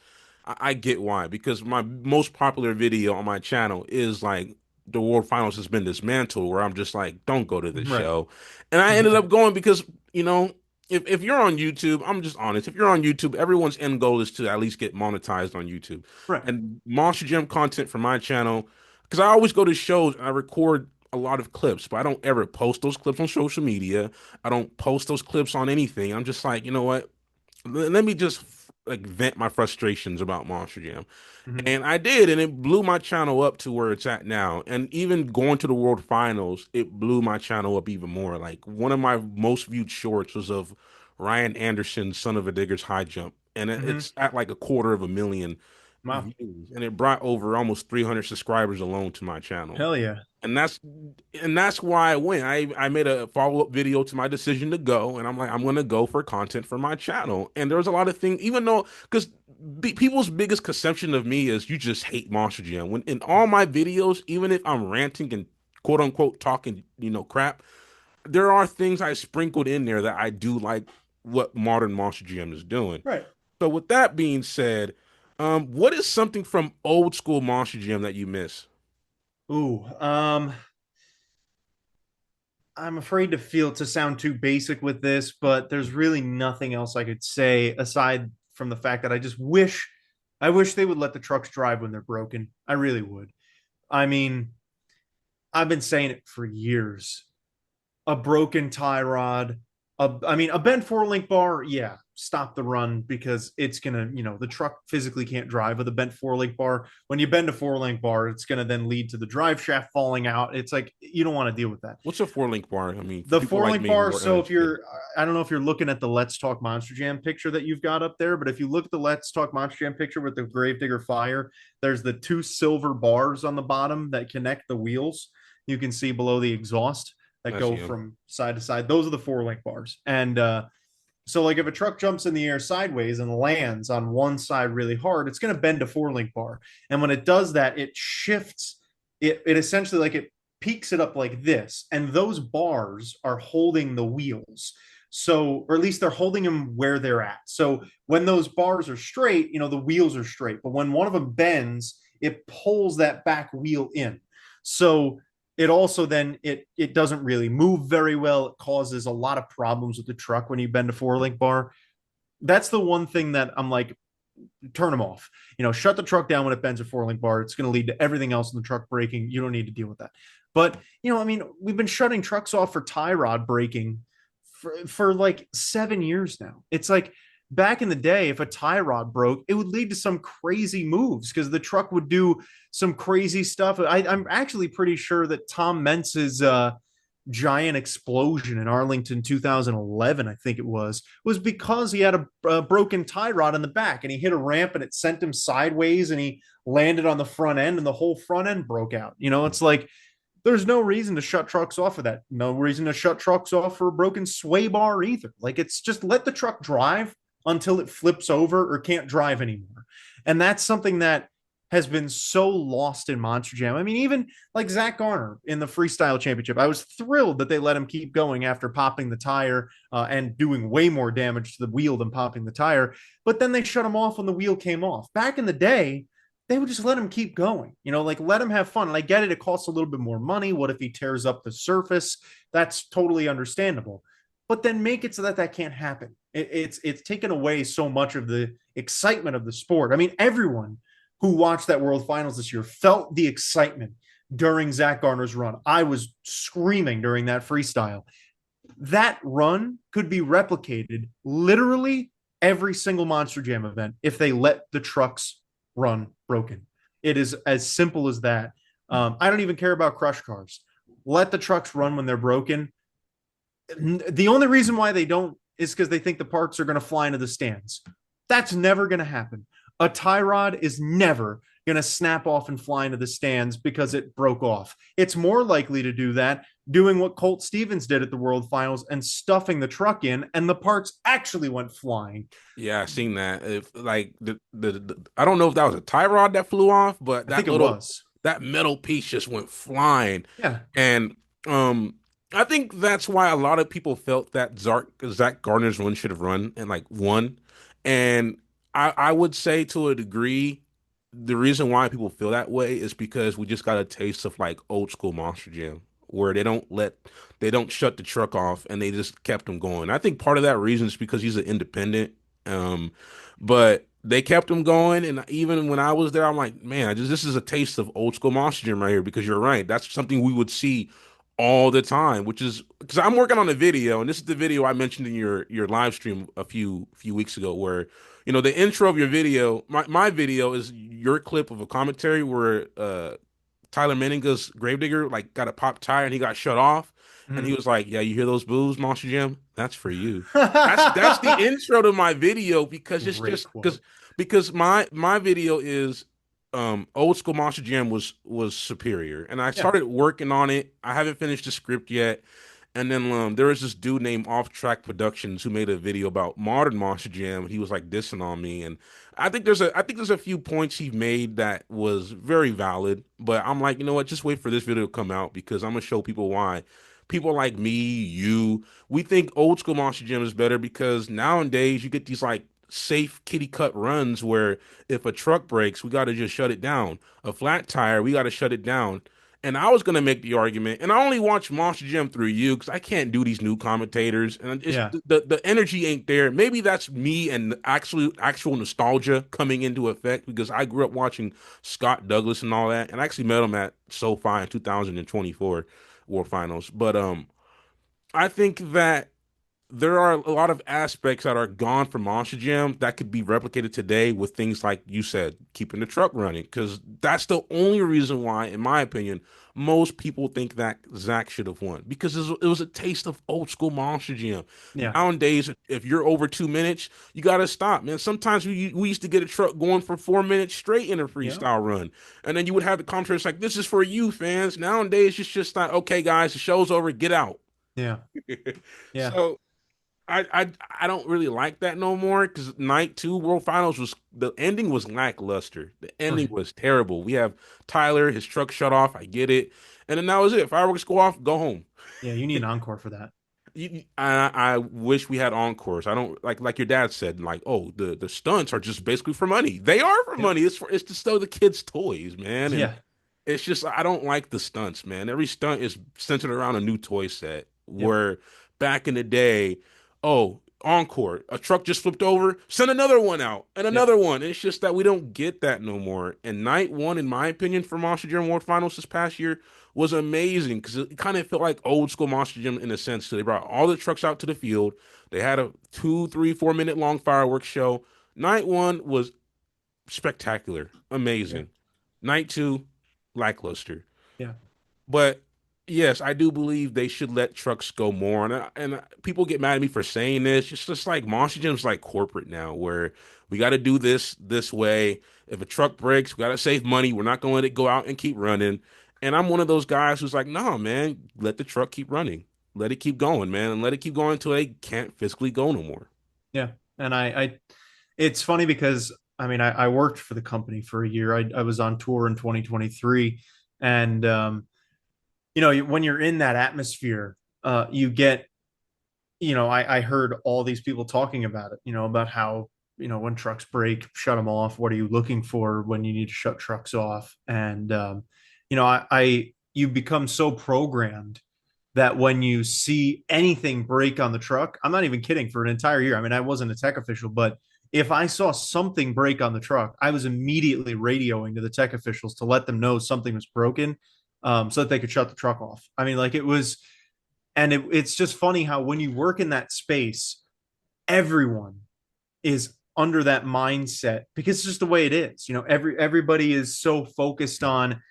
I get why because my most popular video on my channel is like the World Finals has been dismantled, where I'm just like, don't go to this Right. show, and I ended up going because you know if you're on YouTube, I'm just honest. If you're on YouTube, everyone's end goal is to at least get monetized on YouTube, Right. and Monster Jam content for my channel because I always go to shows and I record a lot of clips, but I don't ever post those clips on social media. I don't post those clips on anything. I'm just like, you know what? Let me just like vent my frustrations about Monster Jam. Mhm. And I did, and it blew my channel up to where it's at now. And even going to the World Finals, it blew my channel up even more. Like one of my most viewed shorts was of Ryan Anderson's Son of a Digger's high jump, and Mhm. it's at like 250,000 Wow. views, and it brought over almost 300 subscribers alone to my channel Hell yeah. and that's why I went. I made a follow-up video to my decision to go, and I'm like, I'm gonna go for content for my channel. And there was a lot of things, even though because people's biggest conception of me is you just hate Monster Jam. When in all my videos, even if I'm ranting and quote unquote talking, crap, there are things I sprinkled in there that I do like what modern Monster Jam is doing. Right. So with that being said, what is something from old school Monster Jam that you miss? Ooh, I'm afraid to sound too basic with this, but there's really nothing else I could say aside from the fact that I wish they would let the trucks drive when they're broken. I really would. I mean, I've been saying it for years. A broken tie rod, a bent four link bar, yeah, stop the run because it's gonna, the truck physically can't drive with a bent four link bar. When you bend a four link bar, it's gonna then lead to the drive shaft falling out. It's like you don't want to deal with that. What's a four link bar? I mean, for The people four like link me who bar. are So if uneducated. you're, I don't know if you're looking at the Let's Talk Monster Jam picture that you've got up there, but if you look at the Let's Talk Monster Jam picture with the Gravedigger Fire, there's the two silver bars on the bottom that connect the wheels. You can see below the exhaust that I go see him. from side to side. Those are the four link bars. And so, like, if a truck jumps in the air sideways and lands on one side really hard, it's going to bend a four link bar. And when it does that, it shifts. It essentially like it peaks it up like this, and those bars are holding the wheels. So, or at least they're holding them where they're at. So when those bars are straight, the wheels are straight. But when one of them bends, it pulls that back wheel in. So it also then it doesn't really move very well. It causes a lot of problems with the truck when you bend a four link bar. That's the one thing that I'm like, turn them off. Shut the truck down when it bends a four link bar. It's going to lead to everything else in the truck breaking. You don't need to deal with that. But I mean, we've been shutting trucks off for tie rod breaking for like 7 years now. It's like back in the day, if a tie rod broke, it would lead to some crazy moves because the truck would do some crazy stuff. I'm actually pretty sure that Tom Mentz's giant explosion in Arlington 2011, I think it was because he had a broken tie rod in the back and he hit a ramp and it sent him sideways and he landed on the front end and the whole front end broke out. It's like there's no reason to shut trucks off for that. No reason to shut trucks off for a broken sway bar either. Like it's just let the truck drive until it flips over or can't drive anymore. And that's something that has been so lost in Monster Jam. I mean, even like Zach Garner in the freestyle championship, I was thrilled that they let him keep going after popping the tire and doing way more damage to the wheel than popping the tire. But then they shut him off when the wheel came off. Back in the day, they would just let him keep going, like let him have fun. And I get it, it costs a little bit more money. What if he tears up the surface? That's totally understandable. But then make it so that that can't happen. It's taken away so much of the excitement of the sport. I mean, everyone who watched that World Finals this year felt the excitement during Zach Garner's run. I was screaming during that freestyle. That run could be replicated literally every single Monster Jam event if they let the trucks run broken. It is as simple as that. I don't even care about crush cars. Let the trucks run when they're broken. The only reason why they don't is because they think the parts are going to fly into the stands. That's never going to happen. A tie rod is never going to snap off and fly into the stands because it broke off. It's more likely to do that doing what Colt Stevens did at the World Finals and stuffing the truck in, and the parts actually went flying. Yeah, I seen that. If like I don't know if that was a tie rod that flew off, but I think it was. that metal piece just went flying. Yeah. And I think that's why a lot of people felt that Zach Gardner's run should have run and like won. And I would say to a degree, the reason why people feel that way is because we just got a taste of like old school Monster Jam, where they don't shut the truck off and they just kept him going. I think part of that reason is because he's an independent. Um, but they kept him going, and even when I was there, I'm like, man, this is a taste of old school Monster Jam right here. Because you're right, that's something we would see all the time, which is because I'm working on a video, and this is the video I mentioned in your live stream a few weeks ago, where the intro of your video, my video is your clip of a commentary where Tyler Menninga's Gravedigger like got a pop tire and he got shut off, and he Mhm. was like, "Yeah, you hear those booze, Monster Jam? That's for you." That's the intro to my video because it's Great just quote. because my video is old school Monster Jam was superior, and I Yeah. started working on it. I haven't finished the script yet, And then there was this dude named Off Track Productions who made a video about modern Monster Jam. He was like dissing on me, and I think there's a few points he made that was very valid. But I'm like, you know what? Just wait for this video to come out because I'm gonna show people why. People like me, you, we think old school Monster Jam is better because nowadays you get these like safe kitty cut runs where if a truck breaks, we got to just shut it down. A flat tire, we got to shut it down. And I was gonna make the argument, and I only watch Monster Jam through you because I can't do these new commentators, and it's Yeah. the energy ain't there. Maybe that's me and actual nostalgia coming into effect because I grew up watching Scott Douglas and all that, and I actually met him at SoFi in 2024 War Finals. But I think that there are a lot of aspects that are gone from Monster Jam that could be replicated today with things like you said, keeping the truck running. Because that's the only reason why, in my opinion, most people think that Zach should have won. Because it was a taste of old school Monster Jam. Yeah. Nowadays, if you're over 2 minutes, you got to stop, man. Sometimes we used to get a truck going for 4 minutes straight in a Yeah. freestyle run. And then you would have the commentators like, this is for you, fans. Nowadays, it's just like, okay, guys, the show's over, get out. Yeah. Yeah. So I don't really like that no more because night two World Finals was the ending was lackluster. The ending Right. was terrible. We have Tyler, his truck shut off. I get it, and then that was it. Fireworks go off, go home. Yeah. You need an encore for that. I wish we had encores. I don't like your dad said like, oh, the stunts are just basically for money. They are for Yep. money. It's to sell the kids toys, man, and Yeah. it's just I don't like the stunts, man. Every stunt is centered around a new toy set. Yep. Where back in the day, oh, encore, a truck just flipped over, send another one out and Yep. another one. It's just that we don't get that no more. And night one, in my opinion, for Monster Jam World Finals this past year was amazing because it kind of felt like old school Monster Jam in a sense. So they brought all the trucks out to the field. They had a 2, 3, 4 minute long fireworks show. Night one was spectacular, Yeah. amazing. Night two, lackluster. Yeah. But yes, I do believe they should let trucks go more. And people get mad at me for saying this. It's just like Monster Gym's like corporate now, where we got to do this way. If a truck breaks, we got to save money. We're not going to let it go out and keep running. And I'm one of those guys who's like, no, man, let the truck keep running. Let it keep going, man, and let it keep going until they can't physically go no more. Yeah. And it's funny because I mean, I worked for the company for a year. I was on tour in 2023. And, when you're in that atmosphere, you get, I heard all these people talking about it, about how, when trucks break, shut them off. What are you looking for when you need to shut trucks off? And, you become so programmed that when you see anything break on the truck, I'm not even kidding, for an entire year. I mean, I wasn't a tech official, but if I saw something break on the truck, I was immediately radioing to the tech officials to let them know something was broken, so that they could shut the truck off. I mean, like it was, and it's just funny how when you work in that space, everyone is under that mindset because it's just the way it is. Everybody is so focused on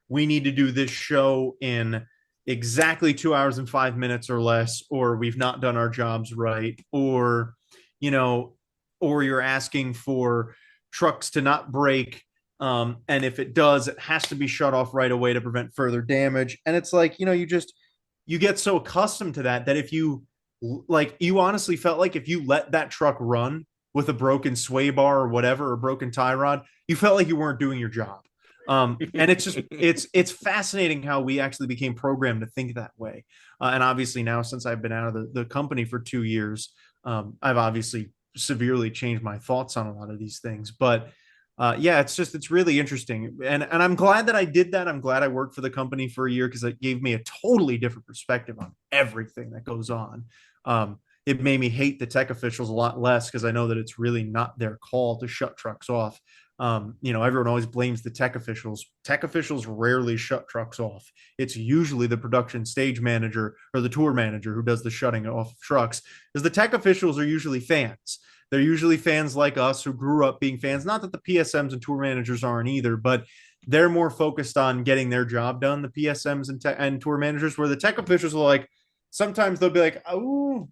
we need to do this show in exactly 2 hours and 5 minutes or less, or we've not done our jobs right, you know, or you're asking for trucks to not break. And if it does, it has to be shut off right away to prevent further damage. And it's like, you get so accustomed to that if you honestly felt like if you let that truck run with a broken sway bar or whatever, or broken tie rod, you felt like you weren't doing your job. And it's fascinating how we actually became programmed to think that way. And obviously now, since I've been out of the company for 2 years, I've obviously severely changed my thoughts on a lot of these things. But yeah, it's really interesting, and I'm glad that I did that. I'm glad I worked for the company for a year because it gave me a totally different perspective on everything that goes on. It made me hate the tech officials a lot less because I know that it's really not their call to shut trucks off. Everyone always blames the tech officials. Tech officials rarely shut trucks off. It's usually the production stage manager or the tour manager who does the shutting off of trucks, because the tech officials are usually fans. They're usually fans like us who grew up being fans. Not that the PSMs and tour managers aren't either, but they're more focused on getting their job done, the PSMs and tour managers, where the tech officials are like, sometimes they'll be like, oh,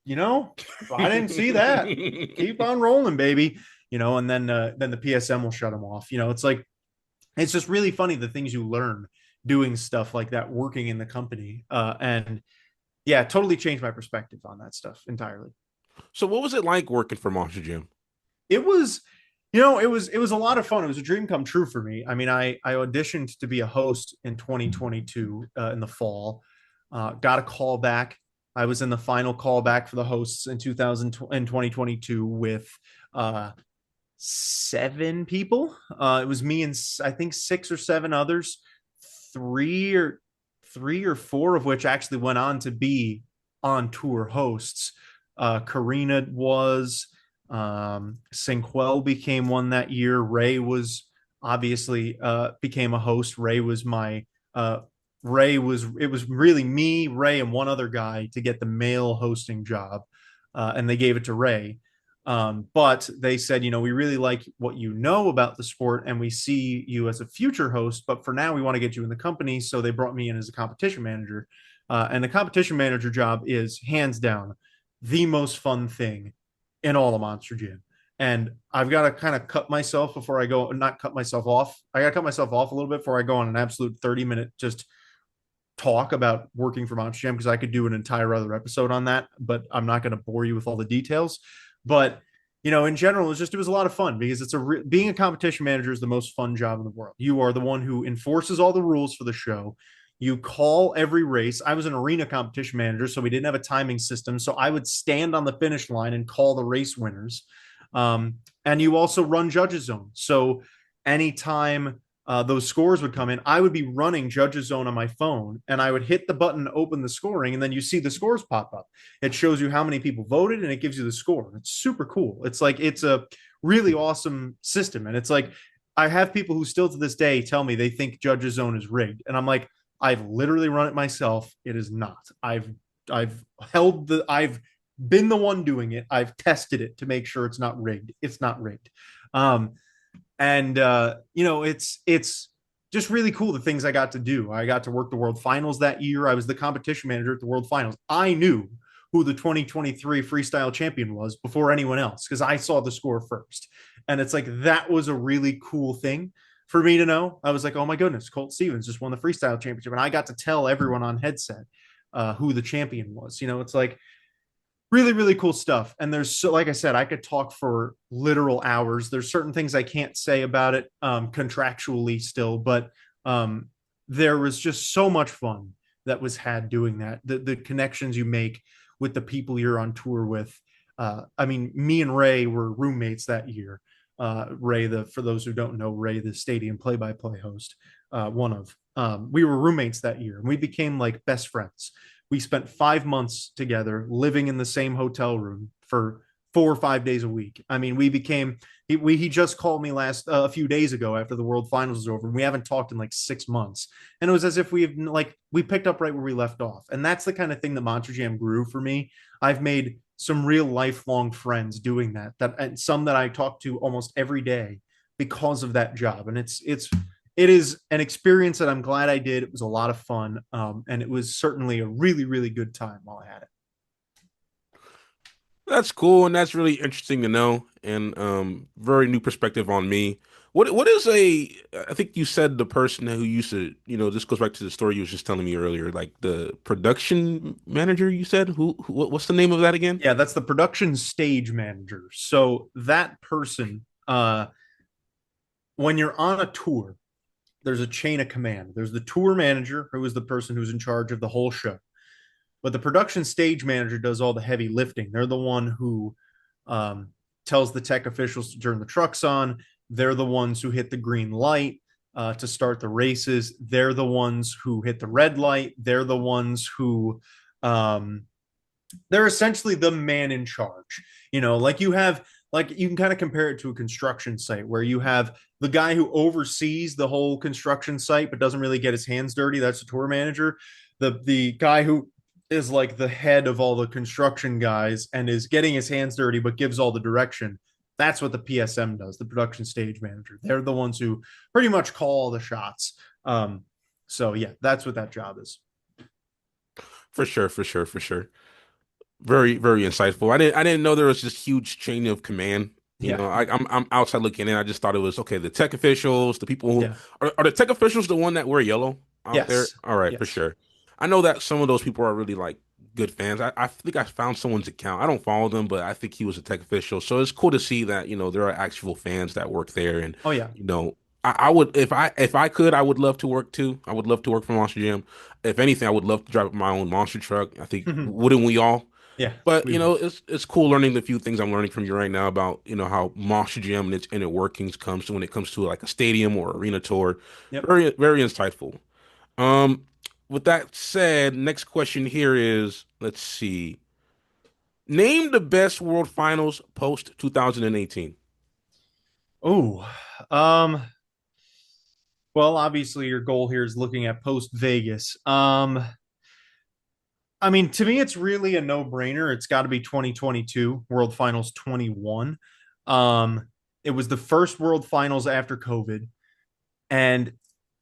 I didn't see that. Keep on rolling, baby. And then the PSM will shut them off. It's like, it's just really funny the things you learn doing stuff like that, working in the company. And Yeah, totally changed my perspective on that stuff entirely. So what was it like working for Monster Jam? It was, it was a lot of fun. It was a dream come true for me. I mean, I auditioned to be a host in 2022 in the fall. Got a call back. I was in the final call back for the hosts in 2000 in 2022 with uh, seven people. It was me and I think six or seven others. Three or three or four of which actually went on to be on tour hosts. Karina was. Sinquel became one that year. Ray was obviously became a host. Uh, Ray was it was really me, Ray, and one other guy to get the male hosting job, and they gave it to Ray. But they said, we really like what you know about the sport and we see you as a future host, but for now we want to get you in the company. So they brought me in as a competition manager. And the competition manager job is hands down the most fun thing in all of Monster Jam. And I've got to kind of cut myself before I go, not cut myself off. I got to cut myself off a little bit before I go on an absolute 30-minute just talk about working for Monster Jam because I could do an entire other episode on that, but I'm not going to bore you with all the details. But in general, it was a lot of fun because being a competition manager is the most fun job in the world. You are the one who enforces all the rules for the show. You call every race. I was an arena competition manager, so we didn't have a timing system. So I would stand on the finish line and call the race winners. And you also run judges zone. So anytime those scores would come in, I would be running Judges Zone on my phone and I would hit the button to open the scoring. And then you see the scores pop up. It shows you how many people voted and it gives you the score. It's super cool. It's a really awesome system. And it's like, I have people who still to this day tell me they think Judges Zone is rigged. And I'm like, I've literally run it myself. It is not. I've been the one doing it. I've tested it to make sure it's not rigged. It's not rigged. Um, and it's just really cool the things I got to do. I got to work the World Finals that year. I was the competition manager at the World Finals. I knew who the 2023 freestyle champion was before anyone else because I saw the score first. And it's like that was a really cool thing for me to know. I was like, oh my goodness, Colt Stevens just won the freestyle championship, and I got to tell everyone on headset who the champion was. It's like really really cool stuff. And there's, so like I said, I could talk for literal hours. There's certain things I can't say about it contractually still, but um there was just so much fun that was had doing that. The connections you make with the people you're on tour with. I mean, me and Ray were roommates that year. Ray, the for those who don't know, Ray, the stadium play-by-play host, one of we were roommates that year and we became like best friends. We spent 5 months together living in the same hotel room for 4 or 5 days a week. I mean, he just called me last a few days ago after the World Finals was over, and we haven't talked in like 6 months. And it was as if we picked up right where we left off. And that's the kind of thing that Monster Jam grew for me. I've made some real lifelong friends doing that. And some that I talk to almost every day because of that job. And it is an experience that I'm glad I did. It was a lot of fun, and it was certainly a really, really good time while I had it. That's cool, and that's really interesting to know, and very new perspective on me. What is a? I think you said the person who used to, this goes back to the story you was just telling me earlier, like the production manager. You said what's the name of that again? Yeah, that's the production stage manager. So that person, when you're on a tour, there's a chain of command. There's the tour manager, who is the person who's in charge of the whole show. But the production stage manager does all the heavy lifting. They're the one who um, tells the tech officials to turn the trucks on. They're the ones who hit the green light to start the races. They're the ones who hit the red light. They're the ones who um, they're essentially the man in charge. Like you can kind of compare it to a construction site where you have the guy who oversees the whole construction site but doesn't really get his hands dirty. That's the tour manager. The guy who is like the head of all the construction guys and is getting his hands dirty but gives all the direction. That's what the PSM does, the production stage manager. They're the ones who pretty much call all the shots. So yeah, that's what that job is. For sure, for sure, for sure. Very, very insightful. I didn't know there was this huge chain of command. Yeah, I'm outside looking in. I just thought it was okay. The tech officials, the people who yeah, are the tech officials, the one that wear yellow out there. yes, All right, for yes. sure. I know that some of those people are really like good fans. I think I found someone's account. I don't follow them, but I think he was a tech official. So it's cool to see that, there are actual fans that work there. And, Oh yeah. you know, I would if I could, I would love to work too. I would love to work for Monster Jam. If anything, I would love to drive my own monster truck. I think wouldn't we all? Yeah, But we would. it's cool learning the few things I'm learning from you right now about how Monster Jam and its inner workings comes to when it comes to like a stadium or arena tour. Yep. Very very insightful. Um, with that said, next question here is, let's see. Name the best World Finals post 2018. Oh, um, well, obviously your goal here is looking at post Vegas. I mean, to me, it's really a no-brainer. It's got to be 2022 World Finals 21. Um, it was the first World Finals after COVID, and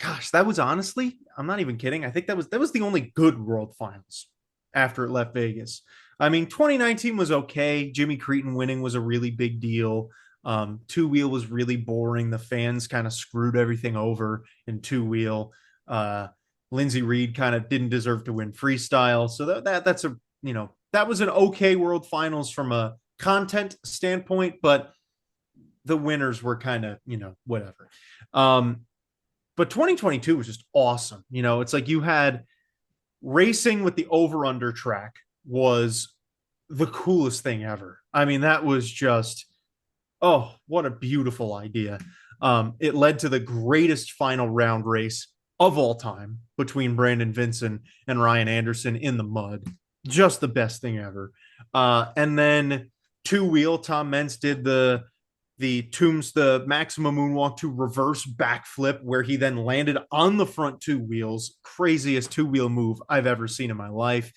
gosh, that was honestly, I'm not even kidding. I think that was the only good World Finals after it left Vegas. I mean, 2019 was okay. Jimmy Cretin winning was a really big deal. Two wheel was really boring. The fans kind of screwed everything over in two wheel. Uh, Lindsey Reed kind of didn't deserve to win freestyle. So that's a that was an okay World Finals from a content standpoint, but the winners were kind of whatever. Um, but 2022 was just awesome. It's like you had racing with the over under track was the coolest thing ever. I mean, that was just, oh, what a beautiful idea. It led to the greatest final round race of all time between Brandon Vincent and Ryan Anderson in the mud. Just the best thing ever. And then two wheel, Tom Mentz did the maximum moonwalk to reverse backflip where he then landed on the front two wheels. Craziest two wheel move I've ever seen in my life.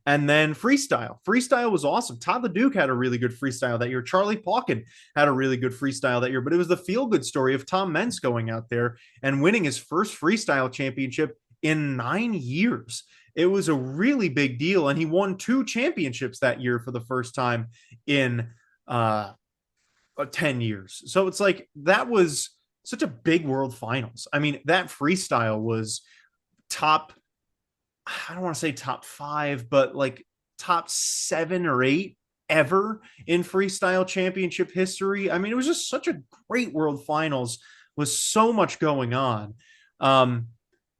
And then freestyle was awesome. Todd the Duke had a really good freestyle that year. Charlie Pauken had a really good freestyle that year, but it was the feel good story of Tom Mentz going out there and winning his first freestyle championship in 9 years. It was a really big deal, and he won two championships that year for the first time in 10 years. So it's like that was such a big world finals. I mean, that freestyle was top, I don't want to say top five, but like top 7 or 8 ever in freestyle championship history. I mean, it was just such a great world finals with so much going on. Um,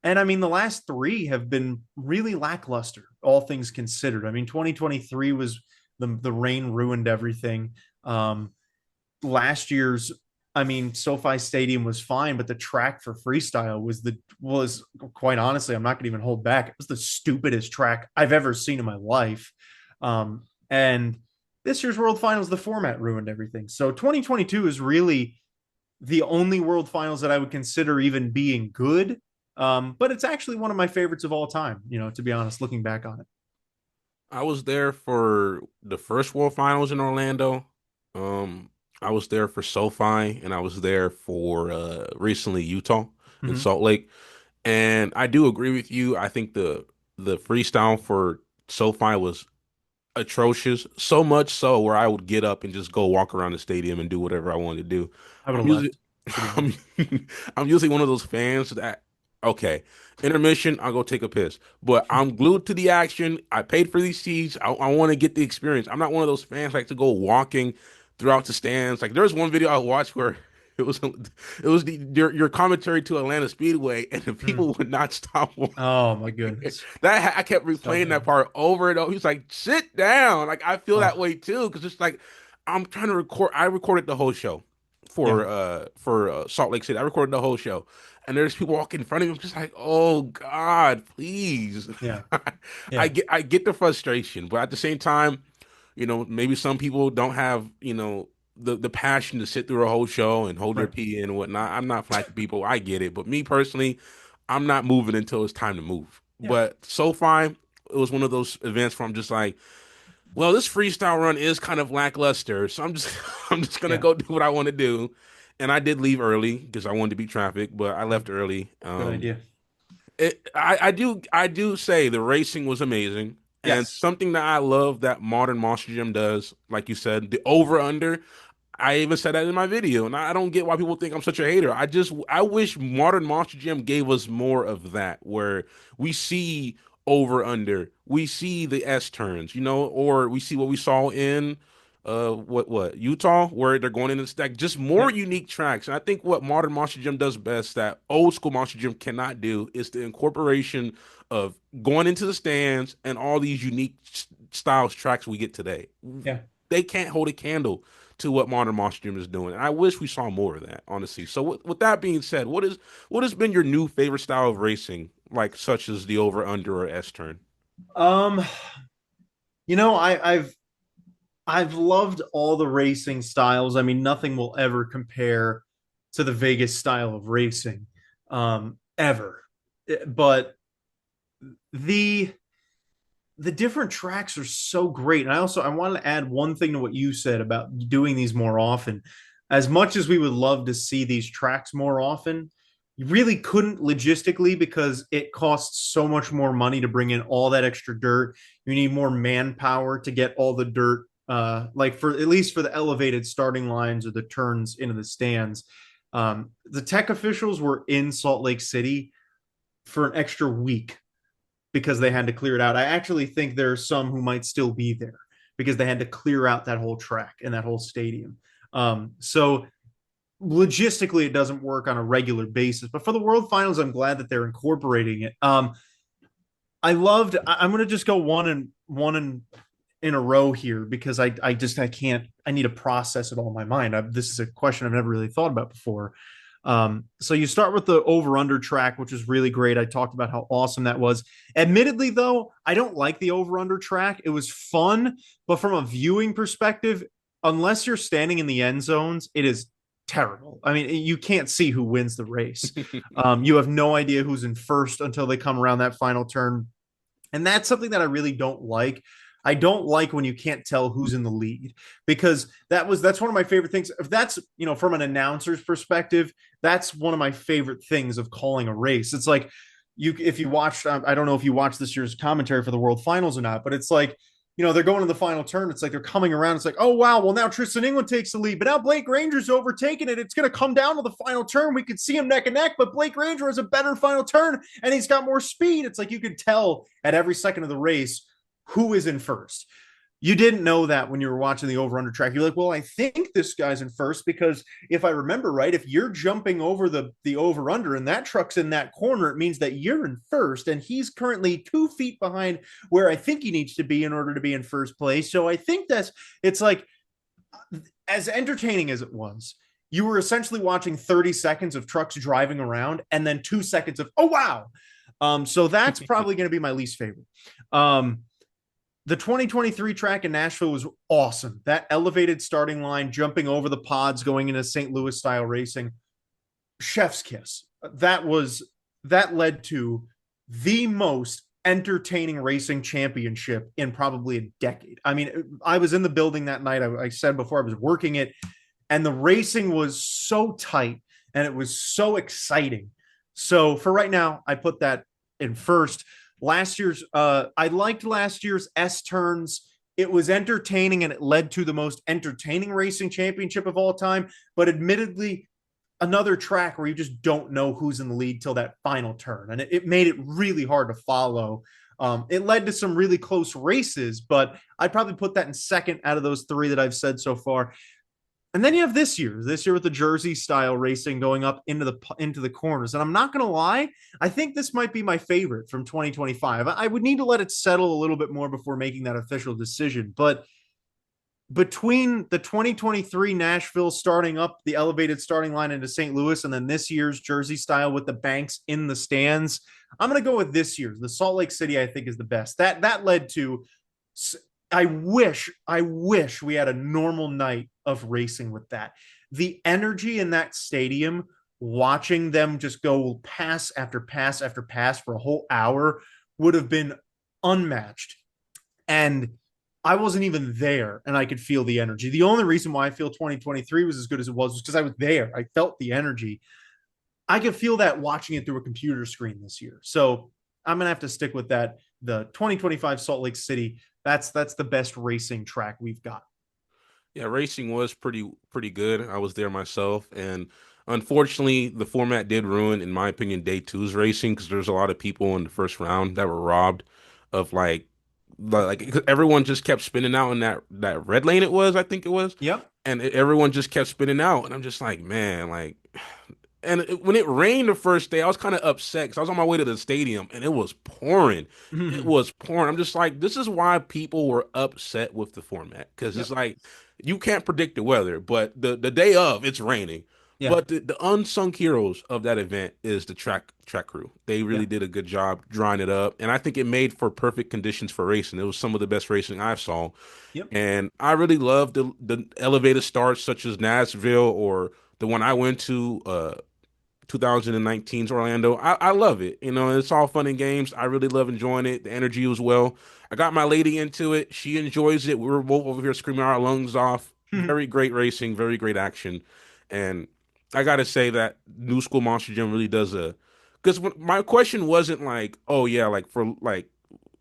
and I mean, the last three have been really lackluster, all things considered. I mean, 2023 was the rain ruined everything. Last year's, I mean, SoFi Stadium was fine, but the track for freestyle was quite honestly, I'm not going to even hold back. It was the stupidest track I've ever seen in my life. And this year's World Finals, the format ruined everything. So 2022 is really the only World Finals that I would consider even being good. But it's actually one of my favorites of all time, to be honest, looking back on it. I was there for the first World Finals in Orlando. Um, I was there for SoFi, and I was there for recently Utah in Mm-hmm. Salt Lake. And I do agree with you. I think the freestyle for SoFi was atrocious. So much so where I would get up and just go walk around the stadium and do whatever I wanted to do. I would I'm have usually left pretty I'm, much. I'm usually one of those fans that okay, intermission, I'll go take a piss. But I'm glued to the action. I paid for these seats. I want to get the experience. I'm not one of those fans like to go walking throughout the stands. Like there's one video I watched where it was your commentary to Atlanta Speedway, and the Mm. people would not stop Oh my goodness. that I kept So replaying that good. part over and over. He's like, "Sit down." Like I feel that Oh way too, because it's like I'm trying to record. I recorded the whole show yeah. for Salt Lake City. I recorded the whole show, and there's people walking in front of me. I'm just like, "Oh God, please." Yeah. I Yeah. get the frustration, but at the same time, maybe some people don't have the passion to sit through a whole show and hold their Right. pee and whatnot. I'm not flaking people. I get it, but me personally, I'm not moving until it's time to move. Yeah. But so far, it was one of those events where I'm just like, well, this freestyle run is kind of lackluster, so I'm just I'm just gonna Yeah. go do what I want to do. And I did leave early because I wanted to beat traffic, but I Mm. left early. Good idea. I do say the racing was amazing, and Yes. something that I love that modern Monster Gym does, like you said, the over under. I even said that in my video, and I don't get why people think I'm such a hater. I wish modern Monster Gym gave us more of that, where we see over under. We see the S turns, or we see what we saw in what Utah, where they're going in the stack, just more Yep. unique tracks. And I think what modern Monster Jam does best that old school Monster Jam cannot do is the incorporation of going into the stands and all these unique styles tracks we get today. Yeah. They can't hold a candle to what modern Monster Jam is doing. And I wish we saw more of that, honestly. So with that being said, what has been your new favorite style of racing, like such as the over under or S turn? Um, I've loved all the racing styles. I mean, nothing will ever compare to the Vegas style of racing, ever. But the the different tracks are so great. And I wanted to add one thing to what you said about doing these more often. As much as we would love to see these tracks more often, you really couldn't logistically because it costs so much more money to bring in all that extra dirt. You need more manpower to get all the dirt, like for at least for the elevated starting lines or the turns into the stands. The tech officials were in Salt Lake City for an extra week because they had to clear it out. I actually think there are some who might still be there because they had to clear out that whole track and that whole stadium. So logistically, it doesn't work on a regular basis. But for the World Finals, I'm glad that they're incorporating it. I loved. I'm going to just go in a row here because I can't. I need to process it all in my mind. This is a question I've never really thought about before. So you start with the over under track, which is really great. I talked about how awesome that was. Admittedly, though, I don't like the over under track. It was fun, but from a viewing perspective, unless you're standing in the end zones, it is terrible. I mean, you can't see who wins the race. You have no idea who's in first until they come around that final turn. And that's something that I really don't like. I don't like when you can't tell who's in the lead because that's one of my favorite things. If that's, from an announcer's perspective, that's one of my favorite things of calling a race. It's like if you watched, I don't know if you watched this year's commentary for the World Finals or not, but it's like, they're going to the final turn. It's like they're coming around. It's like, oh, wow. Well, now Tristan England takes the lead, but now Blake Ranger's overtaking it. It's going to come down to the final turn. We could see him neck and neck, but Blake Ranger has a better final turn and he's got more speed. It's like you could tell at every second of the race who is in first. You didn't know that when you were watching the over under track. You're like, well, I think this guy's in first because if I remember right, if you're jumping over the over under and that truck's in that corner, it means that you're in first and he's currently 2 feet behind where I think he needs to be in order to be in first place. So I think it's like, as entertaining as it was, you were essentially watching 30 seconds of trucks driving around and then 2 seconds of, oh, wow. So that's probably going to be my least favorite. The 2023 track in Nashville was awesome. That elevated starting line, jumping over the pods, going into St. Louis style racing, chef's kiss. That led to the most entertaining racing championship in probably a decade. I mean, I was in the building that night. I said before I was working it, and the racing was so tight and it was so exciting. So for right now, I put that in first. I liked last year's S turns. It was entertaining and it led to the most entertaining racing championship of all time. But admittedly, another track where you just don't know who's in the lead till that final turn. And it made it really hard to follow. It led to some really close races, but I'd probably put that in second out of those three that I've said so far. And then you have this year with the Jersey style racing going up into the corners. And I'm not going to lie, I think this might be my favorite from 2025. I would need to let it settle a little bit more before making that official decision. But between the 2023 Nashville starting up the elevated starting line into St. Louis and then this year's Jersey style with the banks in the stands, I'm going to go with this year's. The Salt Lake City, I think, is the best. That led to I wish we had a normal night of racing with that. The energy in that stadium, watching them just go pass after pass after pass for a whole hour would have been unmatched. And I wasn't even there and I could feel the energy. The only reason why I feel 2023 was as good as it was because I was there. I felt the energy. I could feel that watching it through a computer screen this year. So I'm going to have to stick with that. The 2025 Salt Lake City, that's the best racing track we've got. Yeah, racing was pretty good. I was there myself, and Unfortunately, the format did ruin, in my opinion, day two's racing because there's a lot of people in the first round that were robbed of everyone just kept spinning out in that red lane it was, I think it was, Yep. and everyone just kept spinning out, and I'm just like, man, like, when it rained the first day, I was kind of upset because I was on my way to the stadium and it was pouring. It was pouring. I'm just like, this is why people were upset with the format because it's Yep. like you can't predict the weather, but the day of it's raining. Yeah. But the unsung heroes of that event is the track crew. They Yeah. really did a good job drawing it up, and I think it made for perfect conditions for racing. It was some of the best racing I've saw, Yep. and I really love the elevated starts such as Nashville or the one I went to. 2019's Orlando. I love it. You know, it's all fun and games. I really love enjoying it. The energy was well. I got my lady into it. She enjoys it. We were both over here screaming our lungs off. Very great racing, very great action. And I got to say that New School Monster Gym really does a because my question wasn't like, oh yeah, like for like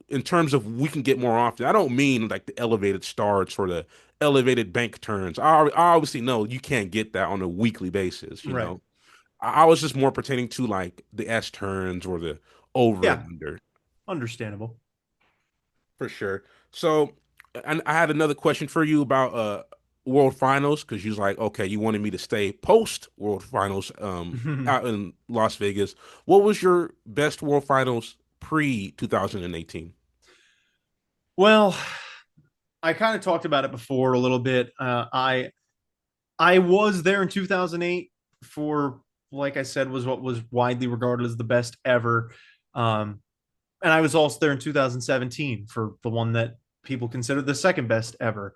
in terms of we can get more often. I don't mean like the elevated starts or the elevated bank turns. I obviously know you can't get that on a weekly basis, you Right. know. I was just more pertaining to like the S turns or the over and Yeah. under Understandable. for sure. So, and I had another question for you about World Finals because you was like, okay, you wanted me to stay post World Finals out in Las Vegas. What was your best World Finals pre 2018? Well, I kind of talked about it before a little bit. I was there in 2008 for, like I said, was what was widely regarded as the best ever. Um, and I was also there in 2017 for the one that people consider the second best ever.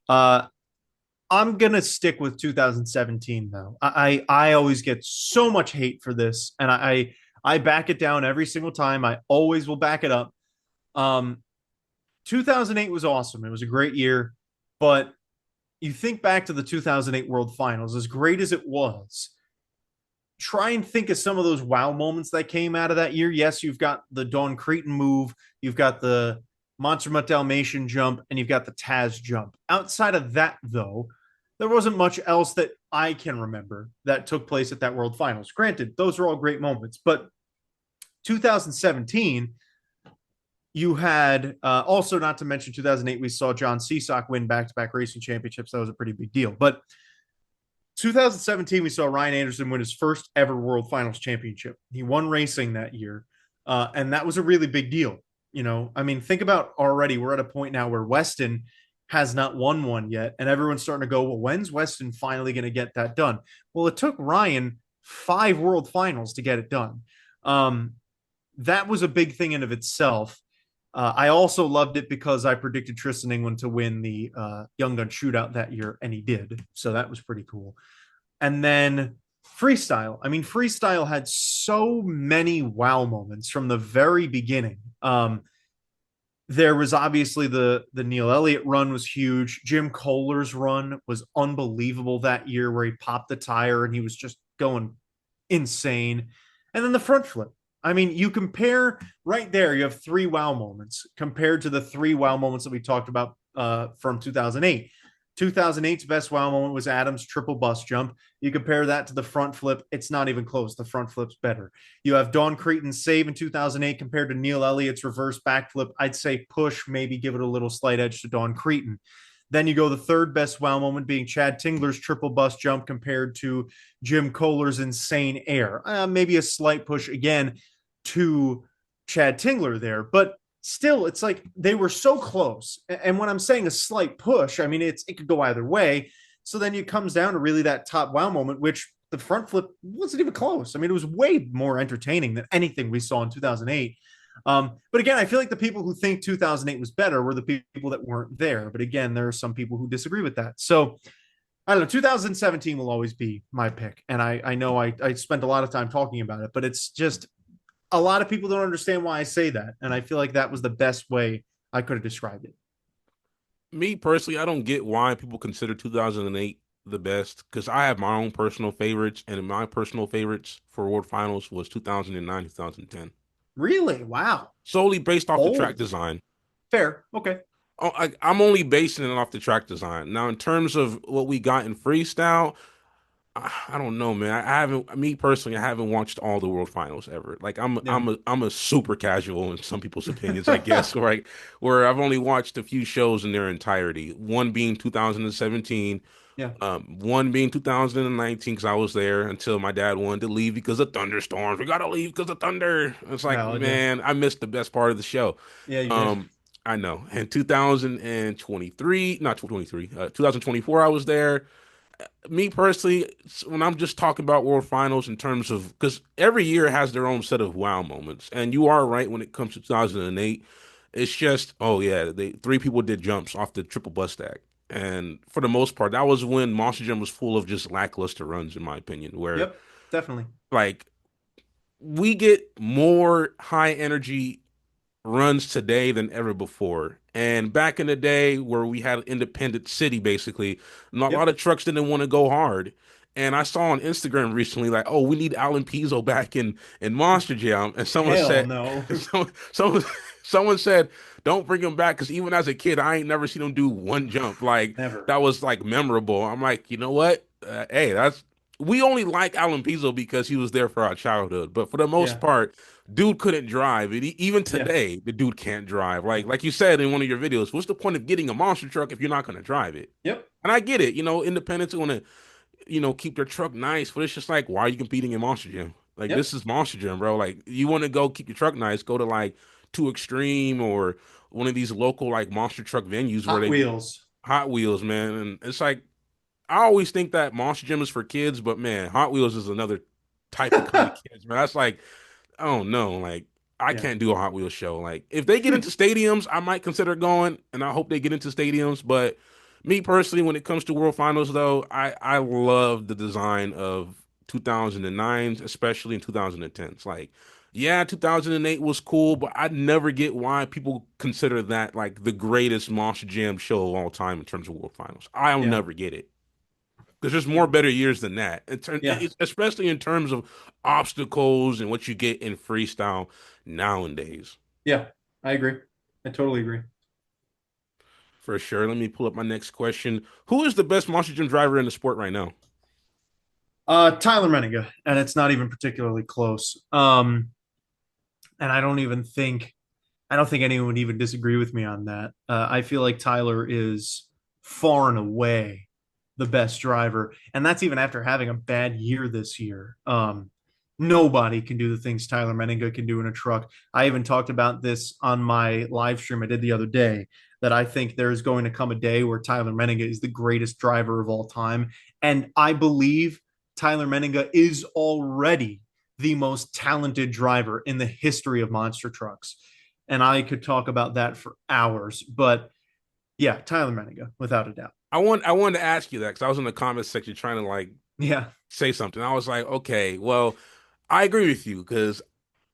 Uh, I'm gonna stick with 2017 though. I always get so much hate for this, and I back it down every single time. I always will back it up. Um, 2008 was awesome. It was a great year, but you think back to the 2008 World Finals, as great as it was, try and think of some of those wow moments that came out of that year. Yes, you've got the Don Creighton move, you've got the Monster Mutt Dalmatian jump, and you've got the Taz jump. Outside of that, though, there wasn't much else that I can remember that took place at that World Finals. Granted, those are all great moments, but 2017, you had also, not to mention 2008, we saw John Seasock win back-to-back racing championships. That was a pretty big deal. But 2017, we saw Ryan Anderson win his first ever World Finals championship. He won racing that year, and that was a really big deal. You know, I mean, think about already, we're at a point now where Weston has not won one yet, and everyone's starting to go, well, when's Weston finally going to get that done? Well, it took Ryan 5 World Finals to get it done. Um, that was a big thing in of itself. I also loved it because I predicted Tristan England to win the Young Gun Shootout that year, and he did. So that was pretty cool. And then freestyle. I mean, freestyle had so many wow moments from the very beginning. There was obviously the Neil Elliott run was huge. Jim Kohler's run was unbelievable that year, where he popped the tire and he was just going insane. And then the front flip. I mean, you compare right there, you have 3 wow moments compared to the 3 wow moments that we talked about from 2008. 2008's best wow moment was Adam's triple bus jump. You compare that to the front flip, it's not even close. The front flip's better. You have Don Creighton's save in 2008 compared to Neil Elliott's reverse backflip. I'd say push, maybe give it a little slight edge to Don Creighton. Then you go the third best wow moment being Chad Tingler's triple bus jump compared to Jim Kohler's insane air. Maybe a slight push again to Chad Tingler there, but still, it's like they were so close. And when I'm saying a slight push, I mean it could go either way. So then it comes down to really that top wow moment, which the front flip wasn't even close. I mean, it was way more entertaining than anything we saw in 2008. But again, I feel like the people who think 2008 was better were the people that weren't there. But again, there are some people who disagree with that. So I don't know. 2017 will always be my pick. And I know I spent a lot of time talking about it, but it's just a lot of people don't understand why I say that. And I feel like that was the best way I could have described it. Me personally, I don't get why people consider 2008 the best because I have my own personal favorites, and my personal favorites for World Finals was 2009, 2010, Really? Wow. solely based off the track Bold. design. Fair. Okay. Oh, I'm only basing it off the track design. Now, in terms of what we got in freestyle, I don't know, man. I haven't, me personally, I haven't watched all the World Finals ever. Like Yeah. I'm a super casual in some people's opinions, I guess. Right, where I've only watched a few shows in their entirety. One being 2017, Yeah. one being 2019 because I was there until my dad wanted to leave because of thunderstorms. We gotta leave because of thunder. It's like, Valid. Yeah. man, I missed the best part of the show. Yeah, you did. Um, I know. In 2023, not 23, 2024, I was there. Me personally, when I'm just talking about World Finals in terms of, because every year has their own set of wow moments, and you are right when it comes to 2008. It's just, oh yeah, they three people did jumps off the triple bus stack, and for the most part, that was when Monster Jam was full of just lackluster runs, in my opinion. Where Yep. Definitely. like we get more high energy runs today than ever before. And back in the day where we had independent city, basically, not a lot Yep. of trucks didn't want to go hard. And I saw on Instagram recently, like, oh, we need Alan Pizzo back in Monster Jam. And someone Hell said, no. someone, someone said, don't bring him back because even as a kid, I ain't never seen him do one jump. Like Never. that was like memorable. I'm like, you know what? Hey, that's we only like Alan Pizzo because he was there for our childhood. But for the most Yeah. part, dude couldn't drive. And even Yeah. today, the dude can't drive. Like you said in one of your videos, what's the point of getting a monster truck if you're not going to drive it? Yep. And I get it, independents want to, keep their truck nice, but it's just like, why are you competing in Monster Jam? Like Yep. this is Monster Jam, bro. Like you want to go keep your truck nice, go to like Two Extreme or one of these local like monster truck venues where Hot they do Wheels. Hot Wheels, man. And it's like I always think that Monster Jam is for kids, but man, Hot Wheels is another type of kind of kids, man. That's like I don't know. Like, I Yeah. can't do a Hot Wheels show. Like, if they get into stadiums, I might consider going, and I hope they get into stadiums. But me personally, when it comes to World Finals, though, I love the design of 2009s, especially in 2010s. Like, yeah, 2008 was cool, but I never get why people consider that like the greatest Monster Jam show of all time in terms of World Finals. I'll Yeah. never get it. Because there's more better years than that, Yeah. especially in terms of obstacles and what you get in freestyle nowadays. Yeah. I agree. I totally agree. For sure. Let me pull up my next question. Who is the best Monster Jam driver in the sport right now? Tyler Menninga, and it's not even particularly close. And I don't think anyone would even disagree with me on that. I feel like Tyler is far and away the best driver, and that's even after having a bad year this year. Nobody can do the things Tyler Menninga can do in a truck. I even talked about this on my live stream I did the other day that I think there is going to come a day where Tyler Menninga is the greatest driver of all time, and I believe Tyler Menninga is already the most talented driver in the history of monster trucks. And I could talk about that for hours. But yeah, Tyler Menninga, without a doubt. I wanted to ask you that because I was in the comments section trying to like Yeah, say something. I was like, okay, well, I agree with you because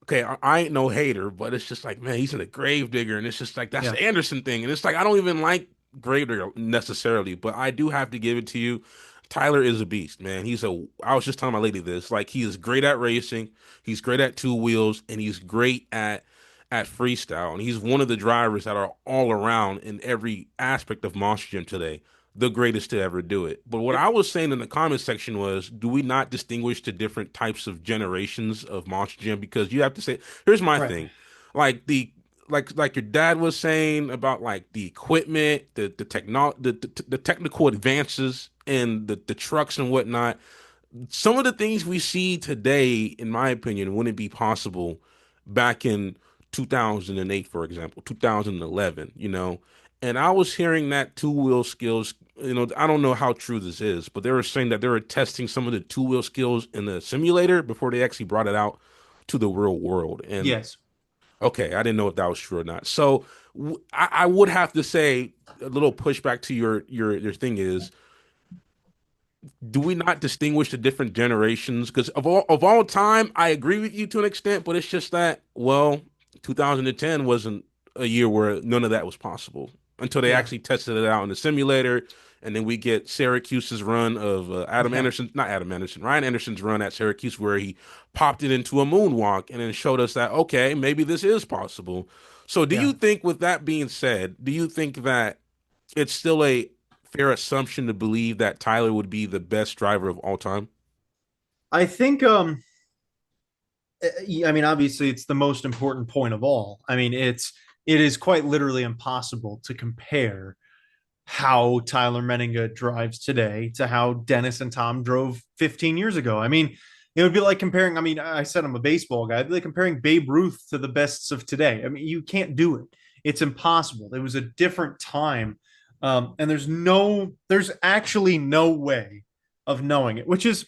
okay, I ain't no hater, but it's just like, man, he's in a grave digger, and it's just like that's yeah, the Anderson thing, and it's like I don't even like grave digger necessarily, but I do have to give it to you. Tyler is a beast, man. I was just telling my lady this, like he is great at racing, he's great at two wheels, and he's great at freestyle, and he's one of the drivers that are all around in every aspect of Monster Jam today. The greatest to ever do it. But what yep, I was saying in the comment section was, do we not distinguish the different types of generations of Monster Jam? Because you have to say, here's my right, thing, like like your dad was saying about like the equipment, the technical advances and the trucks and whatnot. Some of the things we see today, in my opinion, wouldn't be possible back in 2008, for example, 2011, And I was hearing that two-wheel skills, I don't know how true this is, but they were saying that they were testing some of the two-wheel skills in the simulator before they actually brought it out to the real world. And yes, okay, I didn't know if that was true or not. So I would have to say a little pushback to your thing is, do we not distinguish the different generations? Because of all time, I agree with you to an extent, but it's just that, well, 2010 wasn't a year where none of that was possible until they yeah, actually tested it out in the simulator, and then we get Syracuse's run of yeah, Not Adam Anderson, Ryan Anderson's run at Syracuse, where he popped it into a moonwalk and then showed us that okay, maybe this is possible. So, do yeah. you think, with that being said, do you think that it's still a fair assumption to believe that Tyler would be the best driver of all time? I think I mean, obviously, it's the most important point of all. I mean, it is quite literally impossible to compare how Tyler Menninga drives today to how Dennis and Tom drove 15 years ago. I mean, it would be like comparing. I mean, I said I'm a baseball guy. It'd be like comparing Babe Ruth to the bests of today. I mean, you can't do it. It's impossible. It was a different time, and there's actually no way of knowing it, which is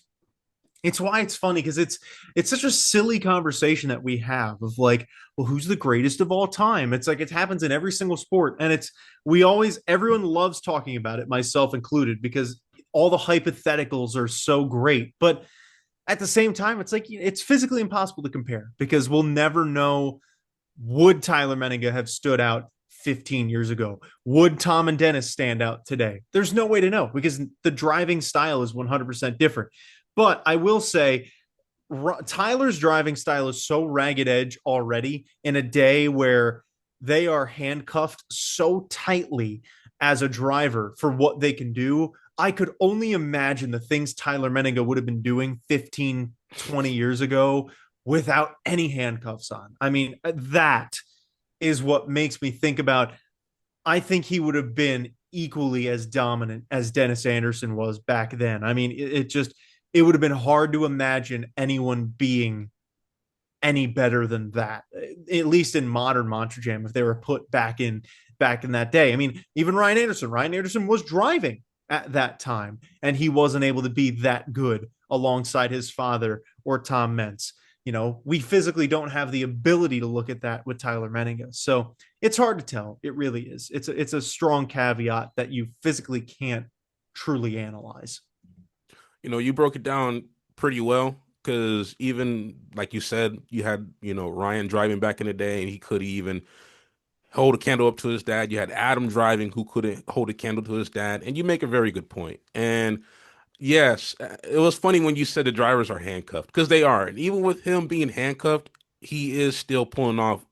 it's why it's funny because it's such a silly conversation that we have of like, well, who's the greatest of all time? It's like it happens in every single sport, and it's we always everyone loves talking about it, myself included, because all the hypotheticals are so great. But at the same time, it's like it's physically impossible to compare because we'll never know. Would Tyler Menninga have stood out 15 years ago? Would Tom and Dennis stand out today? There's no way to know because the driving style is 100% different. But I will say, Tyler's driving style is so ragged edge already in a day where they are handcuffed so tightly as a driver for what they can do. I could only imagine the things Tyler Menninga would have been doing 15, 20 years ago without any handcuffs on. I mean, that is what makes me think about. I think he would have been equally as dominant as Dennis Anderson was back then. I mean, it would have been hard to imagine anyone being any better than that, at least in modern Monster Jam, if they were put back in that day. I mean, even Ryan Anderson was driving at that time, and he wasn't able to be that good alongside his father or Tom Mentz. You know, we physically don't have the ability to look at that with Tyler Menninga. So it's hard to tell. It really is. It's a strong caveat that you physically can't truly analyze. You broke it down pretty well because even like you said, you had, Ryan driving back in the day and he could even hold a candle up to his dad. You had Adam driving who couldn't hold a candle to his dad. And you make a very good point. And yes, it was funny when you said the drivers are handcuffed because they are. And even with him being handcuffed, he is still pulling off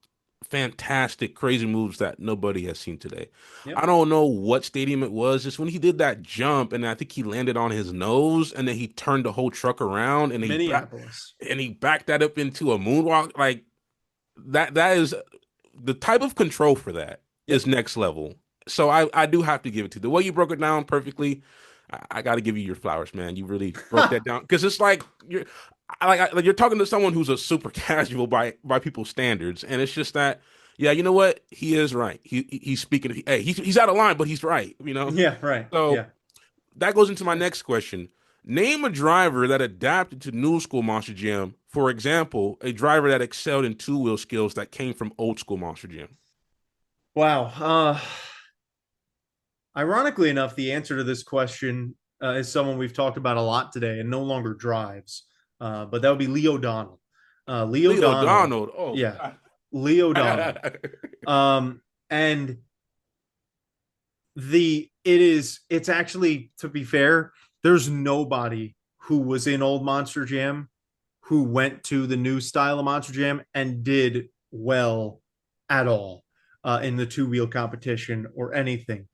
fantastic, crazy moves that nobody has seen today. Yep. I don't know what stadium it was, just when he did that jump, and I think he landed on his nose, and then he turned the whole truck around, Minneapolis. and he backed that up into a moonwalk. Like that is the type of control for that is Yep. next level. So I do have to give it to you. The way you broke it down perfectly. I got to give you your flowers, man. You really broke that down because it's like like you're talking to someone who's a super casual by people's standards, and it's just that, yeah, you know what? He is right. He's speaking. Hey, he's out of line, but he's right. Yeah, right. So Yeah. that goes into my next question. Name a driver that adapted to new school Monster Jam. For example, a driver that excelled in two wheel skills that came from old school Monster Jam. Wow. Ironically enough, the answer to this question is someone we've talked about a lot today and no longer drives. But that would be Leo Donald. Leo Leo Donald, Donald. Oh yeah, Leo Donald. God. Um, and it's actually, to be fair, there's nobody who was in old Monster Jam who went to the new style of Monster Jam and did well at all in the two wheel competition or anything.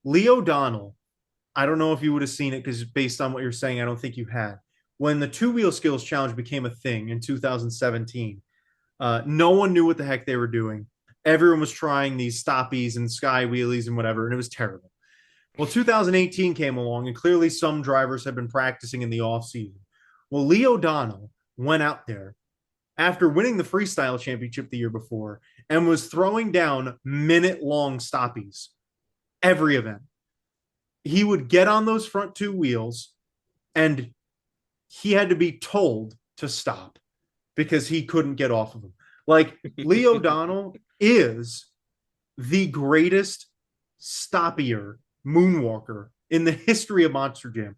Leo Donnell, I don't know if you would have seen it because based on what you're saying, I don't think you had. When the two wheel skills challenge became a thing in 2017, no one knew what the heck they were doing. Everyone was trying these stoppies and sky wheelies and whatever, and it was terrible. Well, 2018 came along, and clearly some drivers have been practicing in the off season. Well, Leo Donnell went out there after winning the freestyle championship the year before and was throwing down minute long stoppies every event. He would get on those front two wheels and he had to be told to stop because he couldn't get off of them. Like Leo Donnell is the greatest stoppier moonwalker in the history of Monster Jam.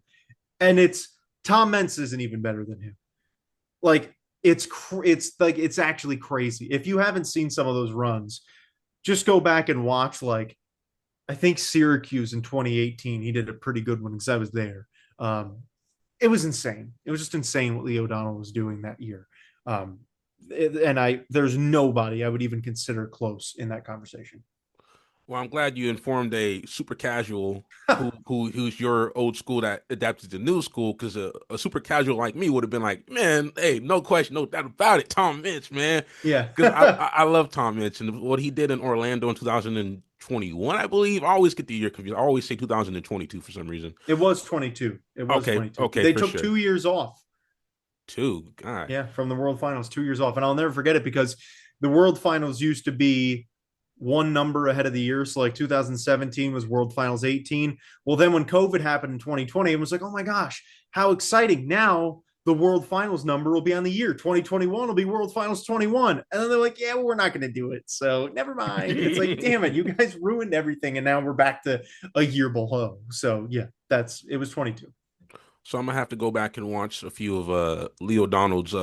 And it's Tom Mentz isn't even better than him. Like it's actually crazy. If you haven't seen some of those runs, just go back and watch like I think Syracuse in 2018. He did a pretty good one because I was there. Um, it was insane. It was just insane what Leo O'Donnell was doing that year. Um, and there's nobody I would even consider close in that conversation. Well, I'm glad you informed a super casual who's your old school that adapted to new school, because a super casual like me would have been like, man, hey, no question, no doubt about it, Tom Mitch, man, Yeah. because I love Tom Mitch and what he did in Orlando in 2021, I believe. I always get the year confused. I always say 2022 for some reason. It was 22. It was Okay, 22. okay, They for took sure. 2 years off. Two, God. Yeah, from the World Finals, 2 years off. And I'll never forget it because the World Finals used to be one number ahead of the year. So like 2017 was World Finals 18. Well, then when COVID happened in 2020, it was like, oh my gosh, how exciting. Now the World Finals number will be on the year. 2021 will be World Finals 21. And then they're like, yeah, well, we're not going to do it. So never mind. It's like, damn it, you guys ruined everything. And now we're back to a year below. So yeah, it was 22. So I'm gonna have to go back and watch a few of Leo Donald's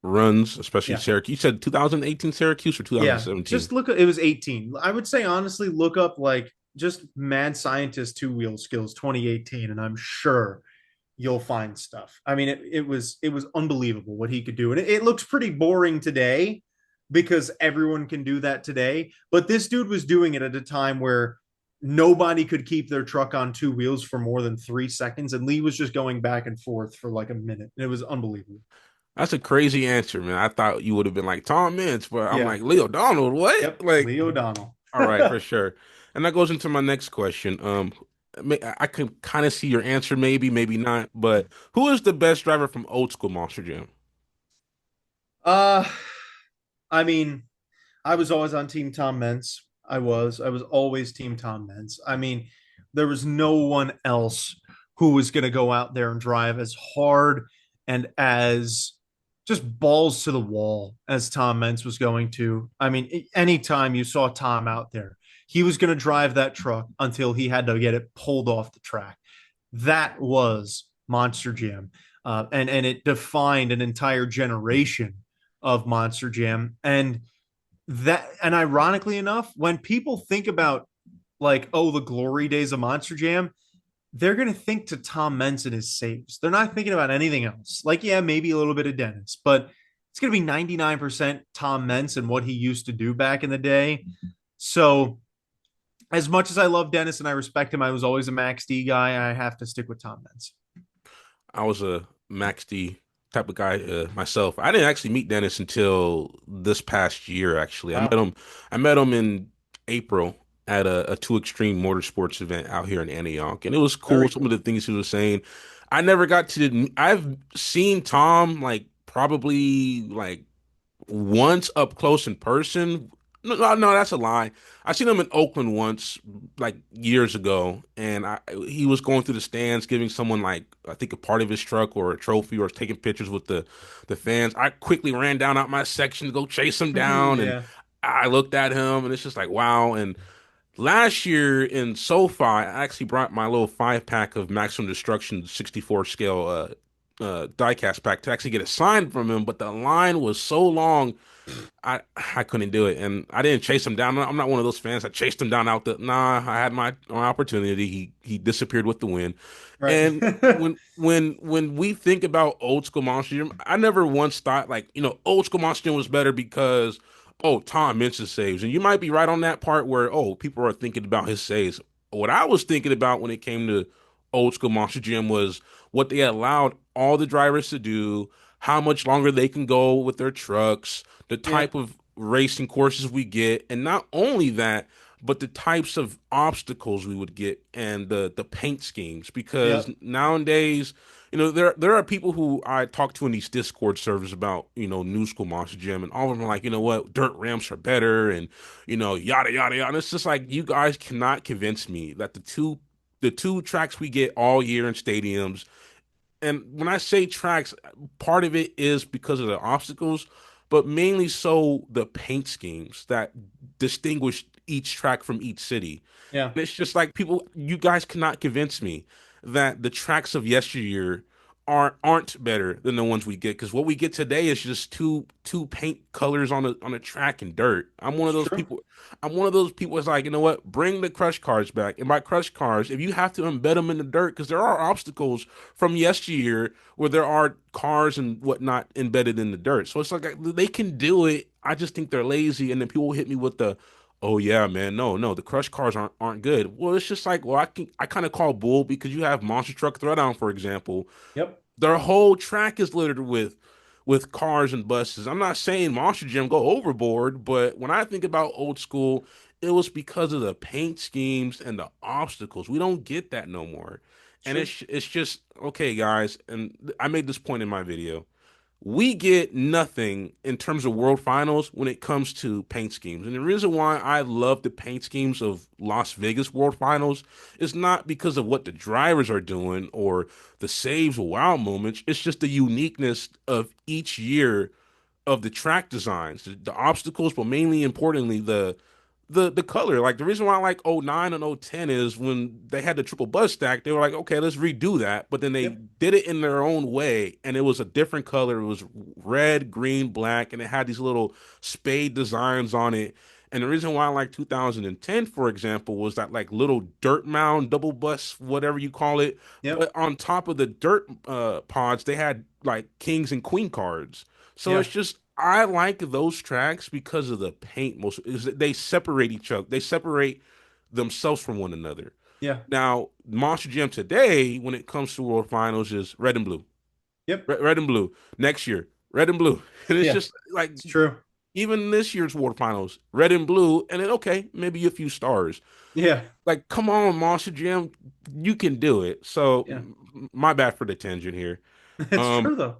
runs, especially Yeah. Syracuse. You said 2018 Syracuse or Yeah, 2017? just look at it was 18. I would say honestly, look up like just mad scientist two wheel skills 2018, and I'm sure you'll find stuff. I mean, it was unbelievable what he could do, and it looks pretty boring today because everyone can do that today. But this dude was doing it at a time where nobody could keep their truck on two wheels for more than 3 seconds, and Lee was just going back and forth for like a minute. It was unbelievable. That's a crazy answer, man. I thought you would have been like Tom Mintz, but I'm Yeah. like Leo Donald. What? Yep. Like, Lee O'Donnell. all right, for sure. And that goes into my next question. I can kind of see your answer, maybe, maybe not. But who is the best driver from old school Monster Jam? uh, I mean, I was always on Team Tom Mentz. I was always Team Tom Mentz. I mean, there was no one else who was going to go out there and drive as hard and as just balls to the wall as Tom Mentz was going to. I mean, anytime you saw Tom out there, he was going to drive that truck until he had to get it pulled off the track. That was Monster Jam, and it defined an entire generation of Monster Jam. And ironically enough, when people think about like, oh, the glory days of Monster Jam, they're going to think to Tom Mentz and his saves. They're not thinking about anything else. Like, yeah, maybe a little bit of Dennis, but it's going to be 99% Tom Mentz and what he used to do back in the day. So, as much as I love Dennis and I respect him, I was always a Max D guy. I have to stick with Tom Mentz. I was a Max D type of guy myself. I didn't actually meet Dennis until this past year. Actually, Wow. I met him in April at a Two Extreme Motorsports event out here in Antioch, and it was cool. Very Some of cool. the things he was saying, I never got to. I've seen Tom like probably like once up close in person. No, no, no, that's a lie. I seen him in Oakland once, like years ago, and he was going through the stands, giving someone like I think a part of his truck or a trophy, or taking pictures with the fans. I quickly ran down out my section to go chase him down, and Yeah. I looked at him, and it's just like wow. And last year in SoFi, I actually brought my little 5 pack of Maximum Destruction 64 scale diecast pack to actually get it signed from him, but the line was so long I couldn't do it, and I didn't chase him down. I'm not one of those fans that chased him down out the. Nah, I had my opportunity. He disappeared with the win. Right. And when we think about old school Monster Jam, I never once thought like old school Monster Jam was better because Tom Minchin saves, and you might be right on that part where people are thinking about his saves. What I was thinking about when it came to old school Monster Jam was what they allowed all the drivers to do, how much longer they can go with their trucks, the Yeah. type of racing courses we get, and not only that, but the types of obstacles we would get and the paint schemes. Because Yep. nowadays, there are people who I talk to in these Discord servers about new school Monster Gym, and all of them are like, you know what, dirt ramps are better, and yada yada yada. And it's just like you guys cannot convince me that the two tracks we get all year in stadiums, and when I say tracks, part of it is because of the obstacles, but mainly so the paint schemes that distinguish each track from each city. Yeah. And it's just like you guys cannot convince me that the tracks of yesteryear aren't better than the ones we get, because what we get today is just two paint colors on a track and dirt. I'm one of It's those true. people. I'm one of those people that's like, you know what? Bring the crush cars back. And by crush cars, if you have to embed them in the dirt, because there are obstacles from yesteryear where there are cars and whatnot embedded in the dirt. So it's like they can do it. I just think they're lazy. And then people hit me with the, Oh yeah, man. No, no, the crush cars aren't good. Well, it's just like, well, I kind of call bull because you have Monster Truck Throwdown, for example. Yep. Their whole track is littered with cars and buses. I'm not saying Monster Jam go overboard, but when I think about old school, it was because of the paint schemes and the obstacles. We don't get that no more. It's And true. it's just okay, guys, and I made this point in my video. We get nothing in terms of world finals when it comes to paint schemes. And the reason why I love the paint schemes of Las Vegas world finals is not because of what the drivers are doing or the saves or wow moments. It's just the uniqueness of each year of the track designs, the obstacles, but mainly importantly, the color. Like the reason why I like '09 and '10 is when they had the triple buzz stack, they were like, okay, let's redo that. But then they Yep. did it in their own way, and it was a different color. It was red, green, black, and it had these little spade designs on it. And the reason why I like 2010, for example, was that like little dirt mound, double bus, whatever you call it. Yep. But on top of the dirt pods, they had like kings and queen cards. So Yeah. it's just I like those tracks because of the paint. Most is that they separate each other. They separate themselves from one another. Yeah. Now, Monster Jam today, when it comes to World Finals, is red and blue. Yep. Red and blue. Next year, red and blue. And it's Yeah. just like It's true. even this year's World Finals, red and blue, and then okay, maybe a few stars. Yeah. Like, come on, Monster Jam, you can do it. So, Yeah. my bad for the tangent here. It's Um, true though.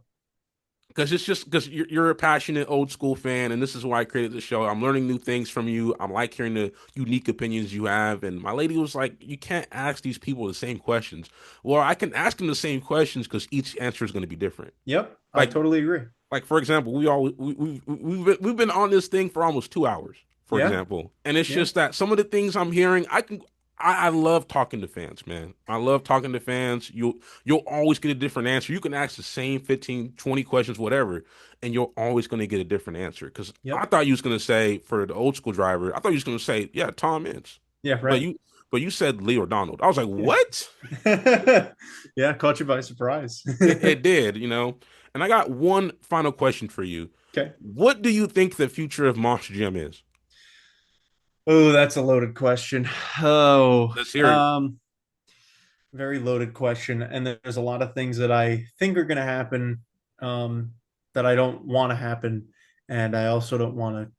because it's just because you're a passionate old school fan, and this is why I created the show. I'm learning new things from you. I'm like hearing the unique opinions you have. And my lady was like, "You can't ask these people the same questions." Well, I can ask them the same questions because each answer is going to be different. Yep. I Like, totally agree. like for example, we've been on this thing for almost 2 hours, for Yeah. example, and it's Yeah. just that some of the things I'm hearing, I love talking to fans, man. I love talking to fans. You'll always get a different answer. You can ask the same 15, 20 questions, whatever, and you're always going to get a different answer. Because I Yep. thought you was going to say for the old school driver, I thought you was going to say, yeah, Tom Ince, Yeah. but Right. you said Leo Donald. I was like, Yeah. what? Yeah. Caught you by surprise. It did. And I got one final question for you. Okay. What do you think the future of Monster Jam is? Oh, that's a loaded question. Oh, Let's hear it. very loaded question. And there's a lot of things that I think are going to happen um, that I don't want to happen. And I also don't want to,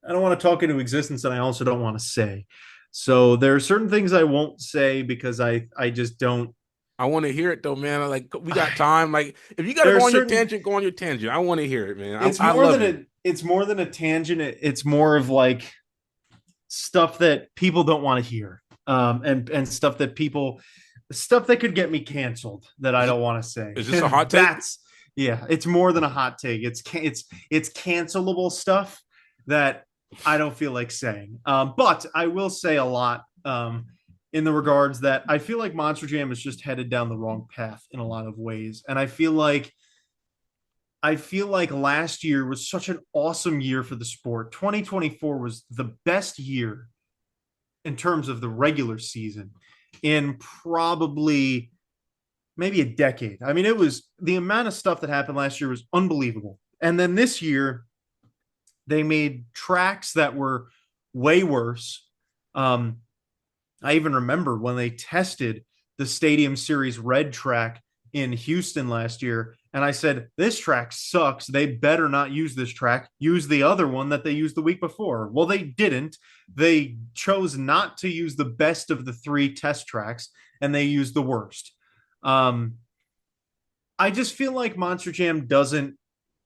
I don't want to talk into existence and I also don't want to say. So there are certain things I won't say because I just don't. I want to hear it though, man. Like we got time. Like if you got to There are go on your certain, tangent, go on your tangent. I want to hear it, man. it's I more love than you. it's more than a tangent. It's more of like stuff that people don't want to hear. And stuff that could get me canceled that I Is, it, don't want to say. is this a hot take? That's yeah, it's more than a hot take. It's cancelable stuff that I don't feel like saying. But I will say a lot in the regards that I feel like Monster Jam is just headed down the wrong path in a lot of ways, and I feel like last year was such an awesome year for the sport. 2024 was the best year in terms of the regular season in probably maybe a decade. I mean, it was the amount of stuff that happened last year was unbelievable. And then this year, they made tracks that were way worse. Um, I even remember when they tested the Stadium Series Red track in Houston last year. And I said, this track sucks. They better not use this track. Use the other one that they used the week before. Well, they didn't. They chose not to use the best of the three test tracks, and they used the worst. Um, I just feel like Monster Jam doesn't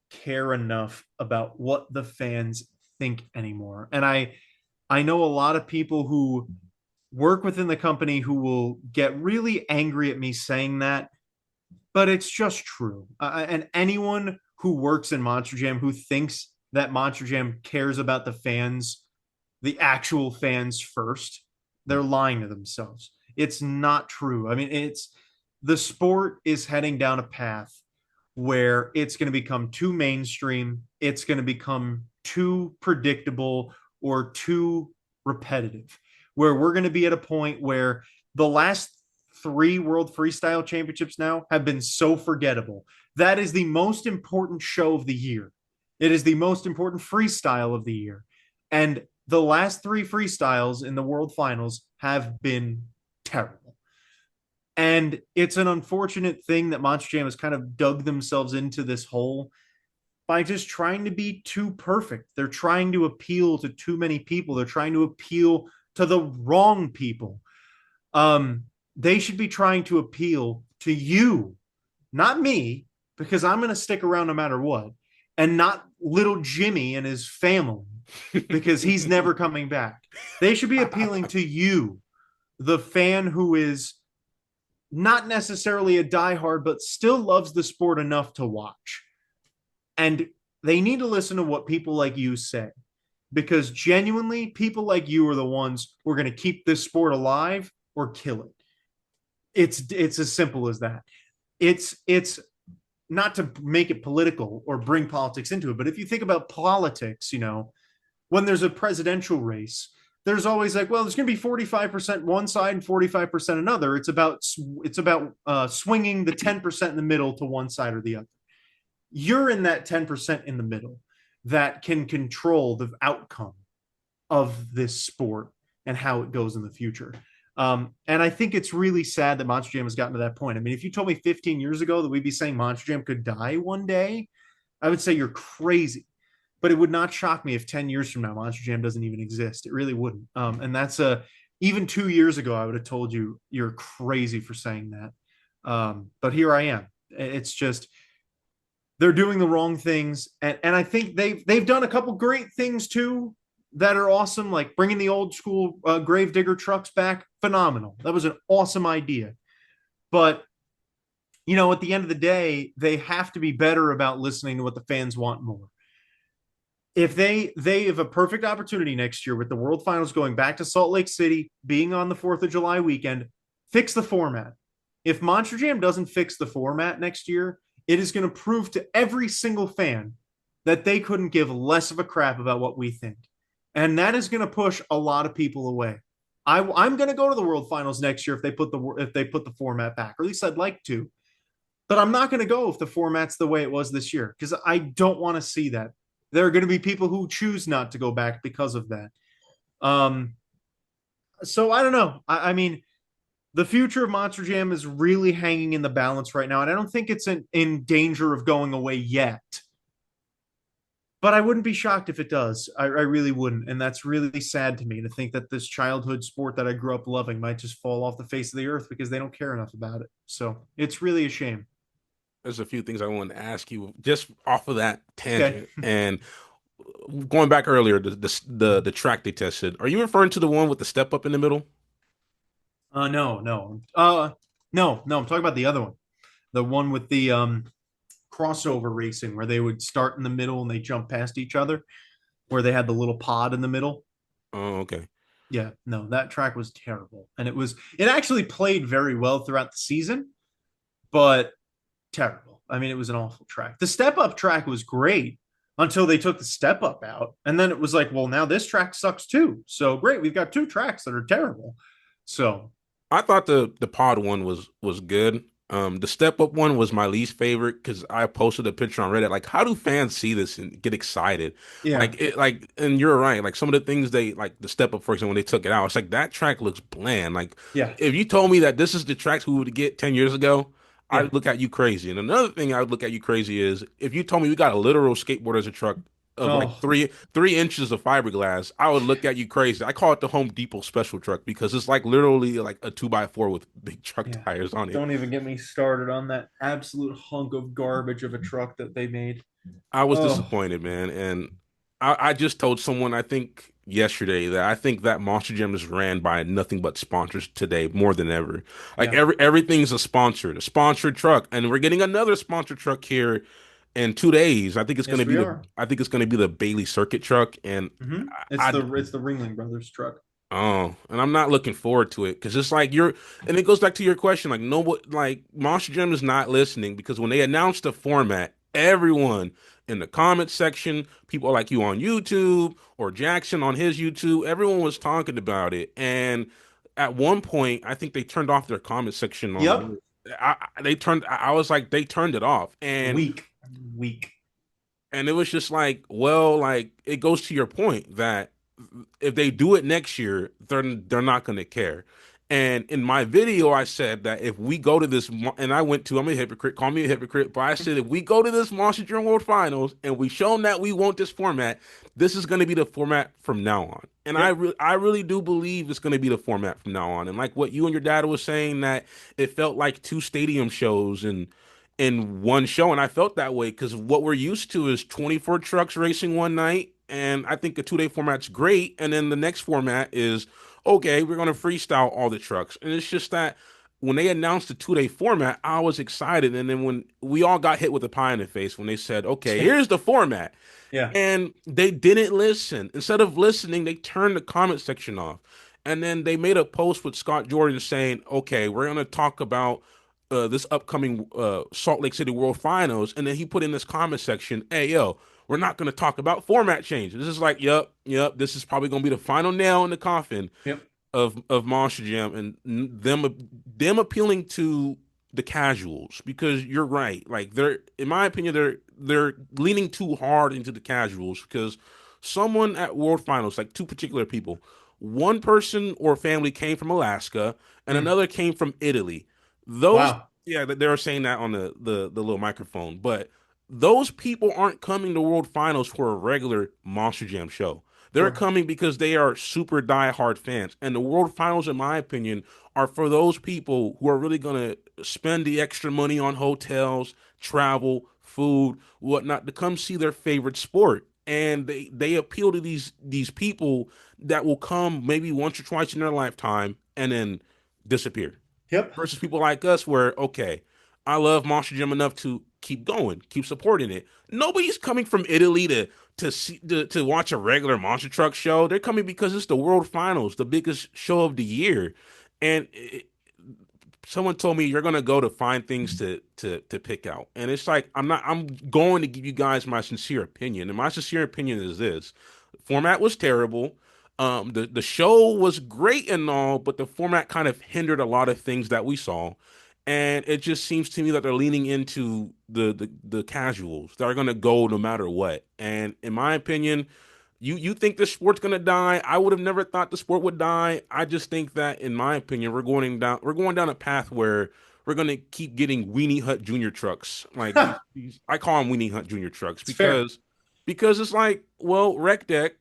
care enough about what the fans think anymore. And I know a lot of people who work within the company who will get really angry at me saying that, but it's just true. And anyone who works in Monster Jam who thinks that Monster Jam cares about the fans, the actual fans first, they're lying to themselves. It's not true. I mean, it's the sport is heading down a path where it's going to become too mainstream, it's going to become too predictable or too repetitive, where we're going to be at a point where the last three World Freestyle Championships now have been so forgettable. That is the most important show of the year. It is the most important freestyle of the year. And the last three freestyles in the world finals have been terrible. And it's an unfortunate thing that Monster Jam has kind of dug themselves into this hole by just trying to be too perfect. They're trying to appeal to too many people. They're trying to appeal to the wrong people. Um, they should be trying to appeal to you, not me, because I'm going to stick around no matter what, and not little Jimmy and his family, because he's never coming back. They should be appealing to you, the fan who is not necessarily a diehard, but still loves the sport enough to watch. And they need to listen to what people like you say, because genuinely, people like you are the ones who are going to keep this sport alive or kill it. It's as simple as that. It's not to make it political or bring politics into it, but if you think about politics, when there's a presidential race, there's always like, well, there's going to be 45% one side and 45% another. It's about swinging the 10% in the middle to one side or the other. You're in that 10% in the middle that can control the outcome of this sport and how it goes in the future. And I think it's really sad that Monster Jam has gotten to that point. I mean, if you told me 15 years ago that we'd be saying Monster Jam could die one day, I would say you're crazy. But it would not shock me if 10 years from now Monster Jam doesn't even exist. It really wouldn't. And that's even 2 years ago, I would have told you you're crazy for saying that. But here I am. It's just they're doing the wrong things, and I think they've done a couple great things too that are awesome, like bringing the old school Gravedigger trucks back. Phenomenal. That was an awesome idea. But at the end of the day, they have to be better about listening to what the fans want more. If they have a perfect opportunity next year with the World Finals going back to Salt Lake City, being on the 4th of July weekend, fix the format. If Monster Jam doesn't fix the format next year, it is going to prove to every single fan that they couldn't give less of a crap about what we think. And that is going to push a lot of people away. I'm going to go to the World Finals next year if they put the format back, or at least I'd like to. But I'm not going to go if the format's the way it was this year, because I don't want to see that. There are going to be people who choose not to go back because of that. So I don't know. I mean, the future of Monster Jam is really hanging in the balance right now, and I don't think it's in danger of going away yet. But I wouldn't be shocked if it does. I really wouldn't, and that's really sad to me to think that this childhood sport that I grew up loving might just fall off the face of the earth because they don't care enough about it. So it's really a shame. There's a few things I wanted to ask you just off of that Okay. tangent. And going back earlier, the track they tested. Are you referring to the one with the step up in the middle? No, no. No. I'm talking about the other one, the one with the crossover racing where they would start in the middle and they jump past each other, where they had the little pod in the middle. Oh, okay. Yeah, no, that track was terrible. And it actually played very well throughout the season, but terrible. I mean, it was an awful track. The step up track was great until they took the step up out. And then it was like, well, now this track sucks too. So great, we've got two tracks that are terrible. So I thought the pod one was good. The step up one was my least favorite because I posted a picture on Reddit. Like, how do fans see this and get excited? yeah, And you're right. Like some of the things they like the step up, for example, when they took it out, it's like that track looks bland. Like yeah, if you told me that this is the tracks we would get 10 years ago, yeah, I'd look at you crazy. And another thing I would look at you crazy is if you told me we got a literal skateboard as a truck of like oh three inches of fiberglass, I would look at you crazy. I call it the Home Depot special truck because it's like literally like a 2x4 with big truck yeah. tires on it. Don't even get me started on that absolute hunk of garbage of a truck that they made. I was Oh disappointed, man, and I just told someone I think yesterday that I think that Monster Jam is ran by nothing but sponsors today more than ever. Like yeah, everything's a sponsored truck, and we're getting another sponsored truck here in 2 days. yes we are. I think it's gonna be the Bailey Circuit truck, and It's I, the Ringling Brothers truck. Oh, and I'm not looking forward to it because it's like and it goes back to your question, like no, like Monster Jam is not listening because when they announced the format, everyone in the comment section, people like you on YouTube or Jackson on his YouTube, everyone was talking about it, and at one point, I think they turned off their comment section Yep. on. I was like, they turned it off, Weak. and it was just like, well, like it goes to your point that. if they do it next year, they're not going to care. And in my video, I said that if we go to this, and I went to, I'm a hypocrite, call me a hypocrite, but I said if we go to this Monster Jam World Finals and we show them that we want this format, this is going to be the format from now on. And Yep. I really do believe it's going to be the format from now on. And like what you and your dad was saying, that it felt like two stadium shows and in one show, and I felt that way because what we're used to is 24 trucks racing one night, and I think a 2 day format's great. And then the next format is okay, we're gonna freestyle all the trucks, and it's just that when they announced the 2 day format, I was excited, and then when we all got hit with a pie in the face when they said, okay, here's the format, Yeah. and they didn't listen. Instead of listening, they turned the comment section off. And then they made a post with Scott Jordan saying, okay, we're going to talk about this upcoming Salt Lake City World Finals. And then he put in this comment section, hey, yo, we're not going to talk about format changes. This is like, yep, this is probably going to be the final nail in the coffin Yep. of Monster Jam and them appealing to the casuals because you're right. Like they're, in my opinion, they're leaning too hard into the casuals because someone at World Finals, like two particular people, one person or family came from Alaska and Mm. another came from Italy. Those, Wow. yeah, they were saying that on the little microphone, but those people aren't coming to World Finals for a regular Monster Jam show. They're Sure. coming because they are super diehard fans. And the World Finals, in my opinion, are for those people who are really going to spend the extra money on hotels, travel, food, whatnot, to come see their favorite sport. And they appeal to these people that will come maybe once or twice in their lifetime and then disappear Yep. versus people like us where okay, I love Monster Jam enough to keep going, keep supporting it. Nobody's coming from Italy to watch a regular monster truck show. They're coming because it's the World Finals, the biggest show of the year. And someone told me you're gonna go to find things to pick out, and it's like I'm going to give you guys my sincere opinion, and my sincere opinion is this: format was terrible. The show was great and all, but the format kind of hindered a lot of things that we saw, and it just seems to me that they're leaning into the casuals that are gonna go no matter what. And in my opinion, you think the sport's gonna die? I would have never thought the sport would die. I just think that, in my opinion, we're going down a path where we're gonna keep getting Weenie Hut Junior trucks. Like these I call them Weenie Hut Junior trucks It's fair. because it's like, well, Rec Deck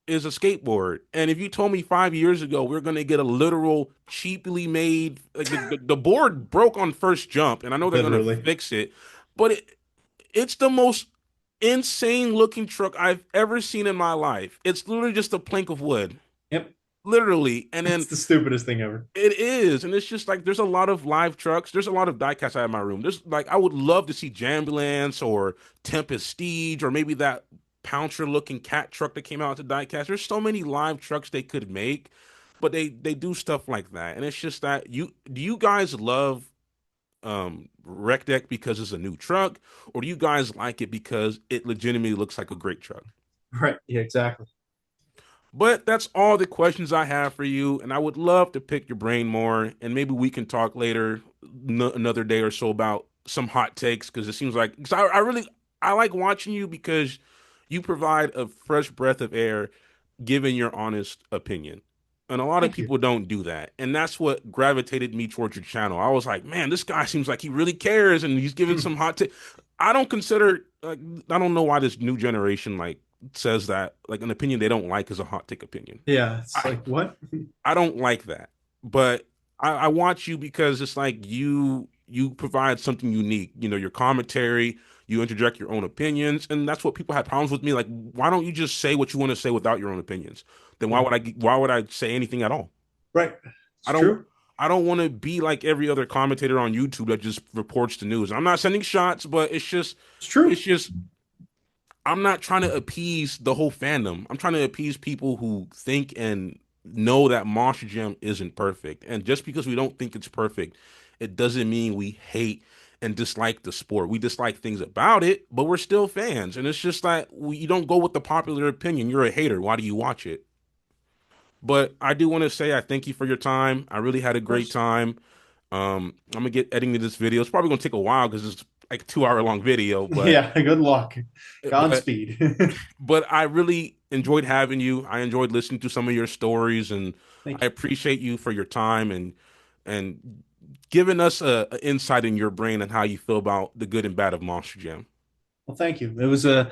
is a skateboard, and if you told me 5 years ago we're gonna get a literal cheaply made like the board broke on first jump, and I know they're gonna Literally. fix it, but it's the most insane looking truck I've ever seen in my life. It's literally just a plank of wood, Yep. literally. And It's then the stupidest thing ever. it is, and it's just like there's a lot of live trucks. There's a lot of diecast I have in my room. There's like I would love to see Jambulance or Tempest Steege or maybe that Pouncer looking cat truck that came out to diecast. There's so many live trucks they could make, but they do stuff like that, and it's just that you guys love Rec Deck because it's a new truck, or do you guys like it because it legitimately looks like a great truck? Right. Yeah, exactly. But that's all the questions I have for you, and I would love to pick your brain more, and maybe we can talk later, another day or so about some hot takes because it seems like 'cause I really I like watching you because you provide a fresh breath of air, given your honest opinion. And a lot of Thank you. people don't do that. And that's what gravitated me towards your channel. I was like, man, this guy seems like he really cares and he's giving some hot take. I don't consider like I don't know why this new generation like says that like an opinion they don't like is a hot take opinion. Yeah, it's I like what? I don't like that. But I watch you because it's like you provide something unique. You know, your commentary, you interject your own opinions, and that's what people have problems with me. Like, why don't you just say what you want to say without your own opinions? Then Yeah. why would I say anything at all? Right. It's I don't true. I don't want to be like every other commentator on YouTube that just reports the news. I'm not sending shots, but It's true. it's just I'm not trying to appease the whole fandom. I'm trying to appease people who think and know that Monster Jam isn't perfect. And just because we don't think it's perfect, it doesn't mean we hate and dislike the sport. We dislike things about it, but we're still fans. And it's just like you don't go with the popular opinion. You're a hater. Why do you watch it? But I do want to say I thank you for your time. I really had a Of great course. time. I'm gonna get editing this video. It's probably gonna take a while because it's like a 2 hour long video, Yeah, good luck. but Godspeed. but I really enjoyed having you. I enjoyed listening to some of your stories, and Thank I you. appreciate you for your time and giving us a insight in your brain and how you feel about the good and bad of Monster Jam. Well, thank you. It was a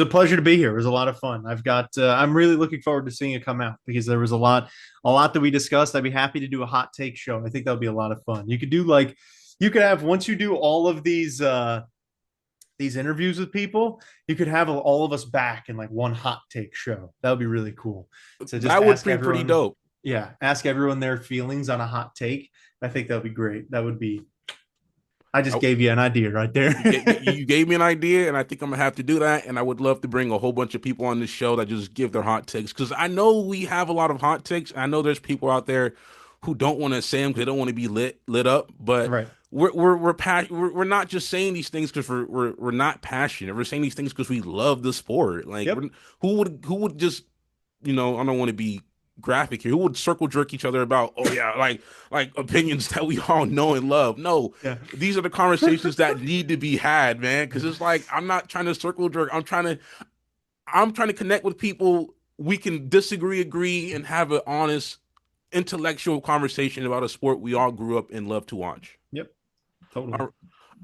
pleasure to be here. It was a lot of fun. I'm really looking forward to seeing it come out because there was a lot that we discussed. I'd be happy to do a hot take show. I think that would be a lot of fun. You could have once you do all of these interviews with people, you could have all of us back in like one hot take show. That would be really cool. So just That would ask be pretty everyone, dope. yeah, ask everyone their feelings on a hot take. I think that would be great. I just I, gave you an idea right You there. you gave me an idea, and I think I'm gonna have to do that. And I would love to bring a whole bunch of people on this show that just give their hot takes because I know we have a lot of hot takes. I know there's people out there who don't want to say them because they don't want to be lit up. But Right. we're not just saying these things because we're not passionate. We're saying these things because we love the sport. Like Yep. who would just I don't want to be graphic here. Who would circle jerk each other about, oh yeah, like opinions that we all know and love? No, Yeah. these are the conversations that need to be had, man. Because it's like I'm not trying to circle jerk. I'm trying to connect with people. We can disagree, agree, and have an honest intellectual conversation about a sport we all grew up and love to watch. Yep. Totally. All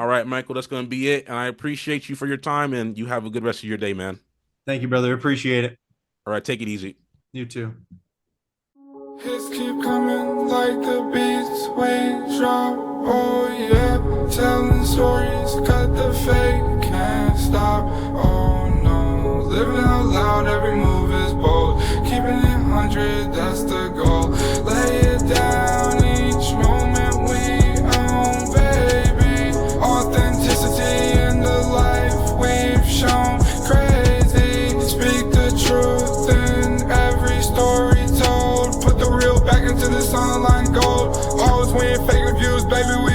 all right, Michael, that's going to be it. And I appreciate you for your time, and you have a good rest of your day, man. Thank you, brother. Appreciate it. All right, take it easy. You too. Hits keep coming like the beats we drop. Oh yeah, telling stories, cut the fake, can't stop. Oh no, living out loud, every move is bold. Keeping it 100, that's the goal. Lay it down, each moment we own, baby. Authenticity in the life we've shown. Crazy, speak the truth in every story told. Put the real back into this online gold. Always win fake reviews, baby. We